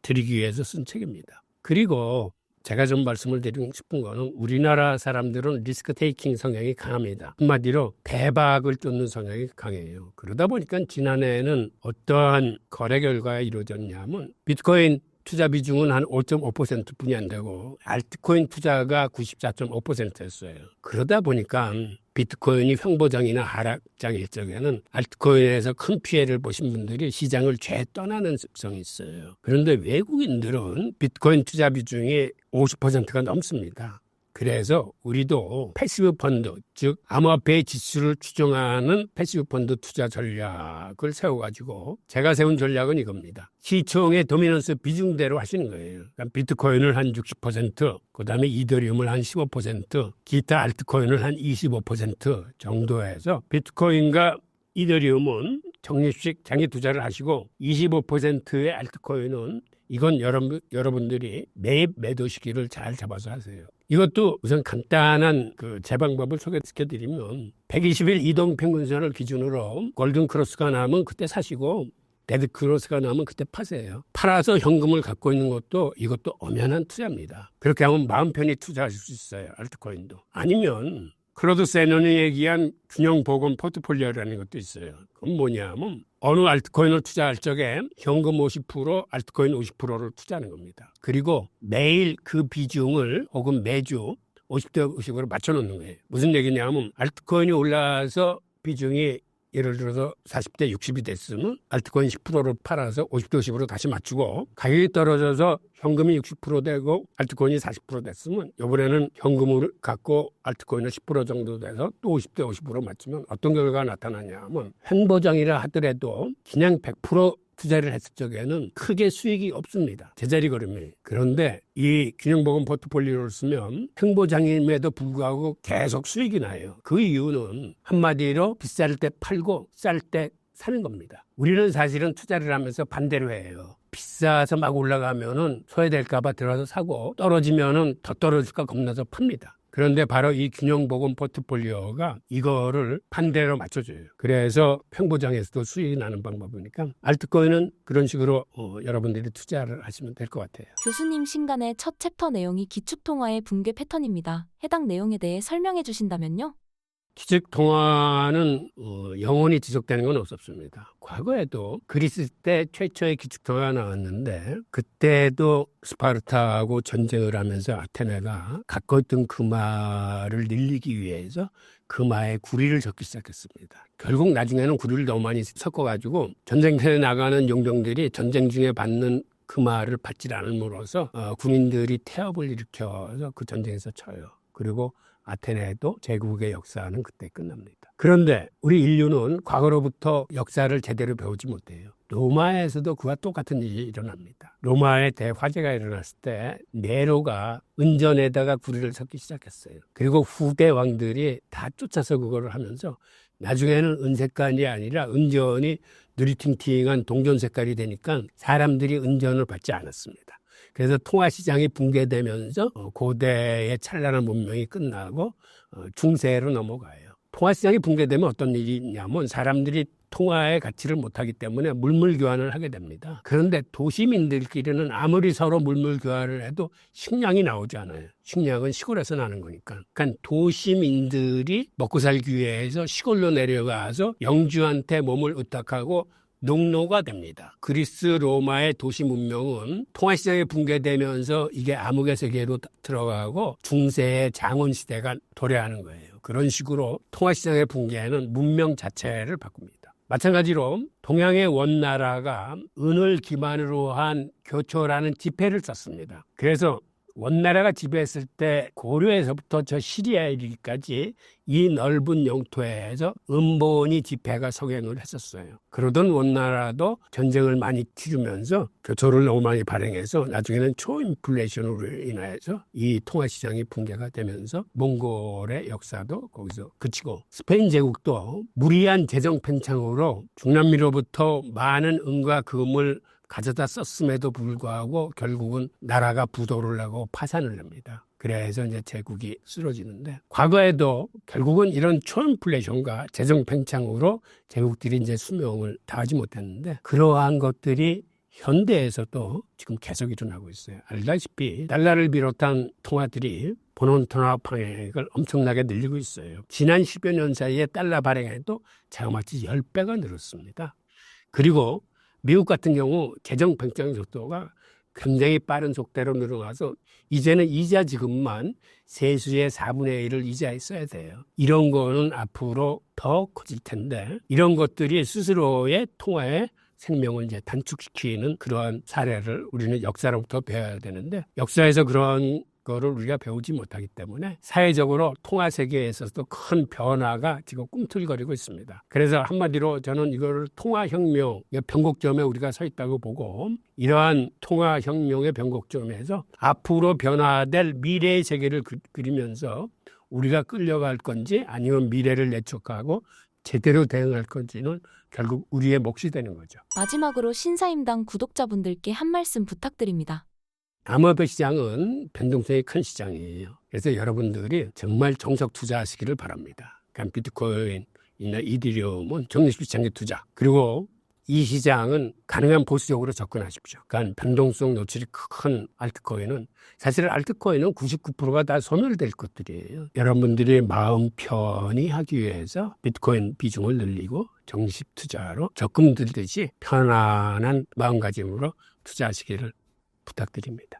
드리기 위해서 쓴 책입니다. 그리고 제가 좀 말씀을 드리고 싶은 거는, 우리나라 사람들은 리스크 테이킹 성향이 강합니다. 한마디로 대박을 쫓는 성향이 강해요. 그러다 보니까 지난해에는 어떠한 거래 결과가 이루어졌냐면, 비트코인 투자 비중은 한 5.5%뿐이 안 되고 알트코인 투자가 94.5%였어요. 그러다 보니까 비트코인이 횡보장이나 하락장일 적에는 알트코인에서 큰 피해를 보신 분들이 시장을 죄 떠나는 습성이 있어요. 그런데 외국인들은 비트코인 투자 비중이 50%가 넘습니다. 그래서 우리도 패시브 펀드, 즉 암호화폐의 지수를 추정하는 패시브 펀드 투자 전략을 세워가지고 제가 세운 전략은 이겁니다. 시총의 도미넌스 비중대로 하시는 거예요. 그러니까 비트코인을 한 60%, 그다음에 이더리움을 한 15%, 기타 알트코인을 한 25% 정도 해서 비트코인과 이더리움은 적립식 장기 투자를 하시고 25%의 알트코인은 이건 여러분들이 매입 매도 시기를 잘 잡아서 하세요. 이것도 우선 간단한 제 방법을 소개시켜드리면 120일 이동 평균선을 기준으로 골든 크로스가 나면 그때 사시고 데드 크로스가 나면 그때 파세요. 팔아서 현금을 갖고 있는 것도 이것도 엄연한 투자입니다. 그렇게 하면 마음 편히 투자하실 수 있어요. 알트코인도. 아니면 클로드 세넌이 얘기한 균형 보건 포트폴리오라는 것도 있어요. 그건 뭐냐면 어느 알트코인을 투자할 적에 현금 50%, 알트코인 50%를 투자하는 겁니다. 그리고 매일 그 비중을 혹은 매주 50대 50으로 맞춰놓는 거예요. 무슨 얘기냐면 알트코인이 올라서 비중이 예를 들어서 40대 60이 됐으면 알트코인 10%를 팔아서 50대 50으로 다시 맞추고 가격이 떨어져서 현금이 60% 되고 알트코인이 40% 됐으면 이번에는 현금을 갖고 알트코인을 10% 정도 돼서 또 50대 50으로 맞추면 어떤 결과가 나타나냐 하면 횡보장이라 하더라도 그냥 100% 투자를 했을 적에는 크게 수익이 없습니다. 제자리 걸음이. 그런데 이 균형보건 포트폴리오를 쓰면 횡보장임에도 불구하고 계속 수익이 나요. 그 이유는 한마디로 비쌀 때 팔고 쌀 때 사는 겁니다. 우리는 사실은 투자를 하면서 반대로 해요. 비싸서 막 올라가면은 소외될까봐 들어가서 사고 떨어지면은 더 떨어질까 겁나서 팝니다. 그런데 바로 이 균형보건 포트폴리오가 이거를 반대로 맞춰줘요. 그래서 횡보장에서도 수익이 나는 방법이니까 알트코인은 그런 식으로 여러분들이 투자를 하시면 될 것 같아요. 교수님 신간의 첫 챕터 내용이 기축통화의 붕괴 패턴입니다. 해당 내용에 대해 설명해 주신다면요? 기축통화는 영원히 지속되는 건 없었습니다. 과거에도 그리스 때 최초의 기축통화가 나왔는데 그때도 스파르타하고 전쟁을 하면서 아테네가 갖고 있던 금화를 늘리기 위해서 금화에 구리를 섞기 시작했습니다. 결국 나중에는 구리를 너무 많이 섞어가지고 전쟁터에 나가는 용병들이 전쟁 중에 받는 금화를 받지 않음으로써 군인들이 태업을 일으켜서 그 전쟁에서 쳐요. 그리고 아테네도 제국의 역사는 그때 끝납니다. 그런데 우리 인류는 과거로부터 역사를 제대로 배우지 못해요. 로마에서도 그와 똑같은 일이 일어납니다. 로마의 대화재가 일어났을 때 네로가 은전에다가 구리를 섞기 시작했어요. 그리고 후대 왕들이 다 쫓아서 그거를 하면서 나중에는 은색깔이 아니라 은전이 느리팅팅한 동전 색깔이 되니까 사람들이 은전을 받지 않았습니다. 그래서 통화시장이 붕괴되면서 고대의 찬란한 문명이 끝나고 중세로 넘어가요. 통화시장이 붕괴되면 어떤 일이 있냐면 사람들이 통화의 가치를 못하기 때문에 물물 교환을 하게 됩니다. 그런데 도시민들끼리는 아무리 서로 물물 교환을 해도 식량이 나오지 않아요. 식량은 시골에서 나는 거니까. 그러니까 도시민들이 먹고 살기 위해서 시골로 내려가서 영주한테 몸을 의탁하고 농노가 됩니다. 그리스 로마의 도시 문명은 통화시장이 붕괴되면서 이게 암흑의 세계로 들어가고 중세의 장원시대가 도래하는 거예요. 그런 식으로 통화시장의 붕괴는 문명 자체를 바꿉니다. 마찬가지로 동양의 원나라가 은을 기반으로 한 교초라는 지폐를 썼습니다. 그래서 원나라가 지배했을 때 고려에서부터 저 시리아에 이르기까지 이 넓은 영토에서 은본이 지폐가 성행을 했었어요. 그러던 원나라도 전쟁을 많이 치르면서 교초를 너무 많이 발행해서 나중에는 초인플레이션으로 인해서 이 통화시장이 붕괴가 되면서 몽골의 역사도 거기서 그치고 스페인 제국도 무리한 재정 팽창으로 중남미로부터 많은 은과 금을 가져다 썼음에도 불구하고 결국은 나라가 부도를 나고 파산을 납니다. 그래서 이제 제국이 쓰러지는데 과거에도 결국은 이런 초인플레이션과 재정 팽창으로 제국들이 이제 수명을 다하지 못했는데 그러한 것들이 현대에서도 지금 계속 일어나고 있어요. 알다시피 달러를 비롯한 통화들이 본원 통화 방액을 엄청나게 늘리고 있어요. 지난 10여 년 사이에 달러 발행액도 자그마치 10배가 늘었습니다. 그리고 미국 같은 경우 재정 팽창 속도가 굉장히 빠른 속도로 늘어나서 이제는 이자 지급만 세수의 4분의 1을 이자에 써야 돼요. 이런 거는 앞으로 더 커질 텐데 이런 것들이 스스로의 통화의 생명을 이제 단축시키는 그러한 사례를 우리는 역사로부터 배워야 되는데 역사에서 그러한 거를 우리가 배우지 못하기 때문에 사회적으로 통화 세계에 있어서도 큰 변화가 지금 꿈틀거리고 있습니다. 그래서 한마디로 저는 이거를 통화혁명의 변곡점에 우리가 서 있다고 보고 이러한 통화혁명의 변곡점에서 앞으로 변화될 미래의 세계를 그리면서 우리가 끌려갈 건지 아니면 미래를 예측하고 제대로 대응할 건지는 결국 우리의 몫이 되는 거죠. 마지막으로 신사임당 구독자분들께 한 말씀 부탁드립니다. 암호화폐 시장은 변동성이 큰 시장이에요. 그래서 여러분들이 정말 정석 투자하시기를 바랍니다. 그러니까 비트코인이나 이더리움은 적립시장에 투자. 그리고 이 시장은 가능한 보수적으로 접근하십시오. 그러니까 변동성 노출이 큰 알트코인은 사실 알트코인은 99%가 다 소멸될 것들이에요. 여러분들이 마음 편히 하기 위해서 비트코인 비중을 늘리고 적립 투자로 적금 들듯이 편안한 마음가짐으로 투자하시기를 부탁드립니다.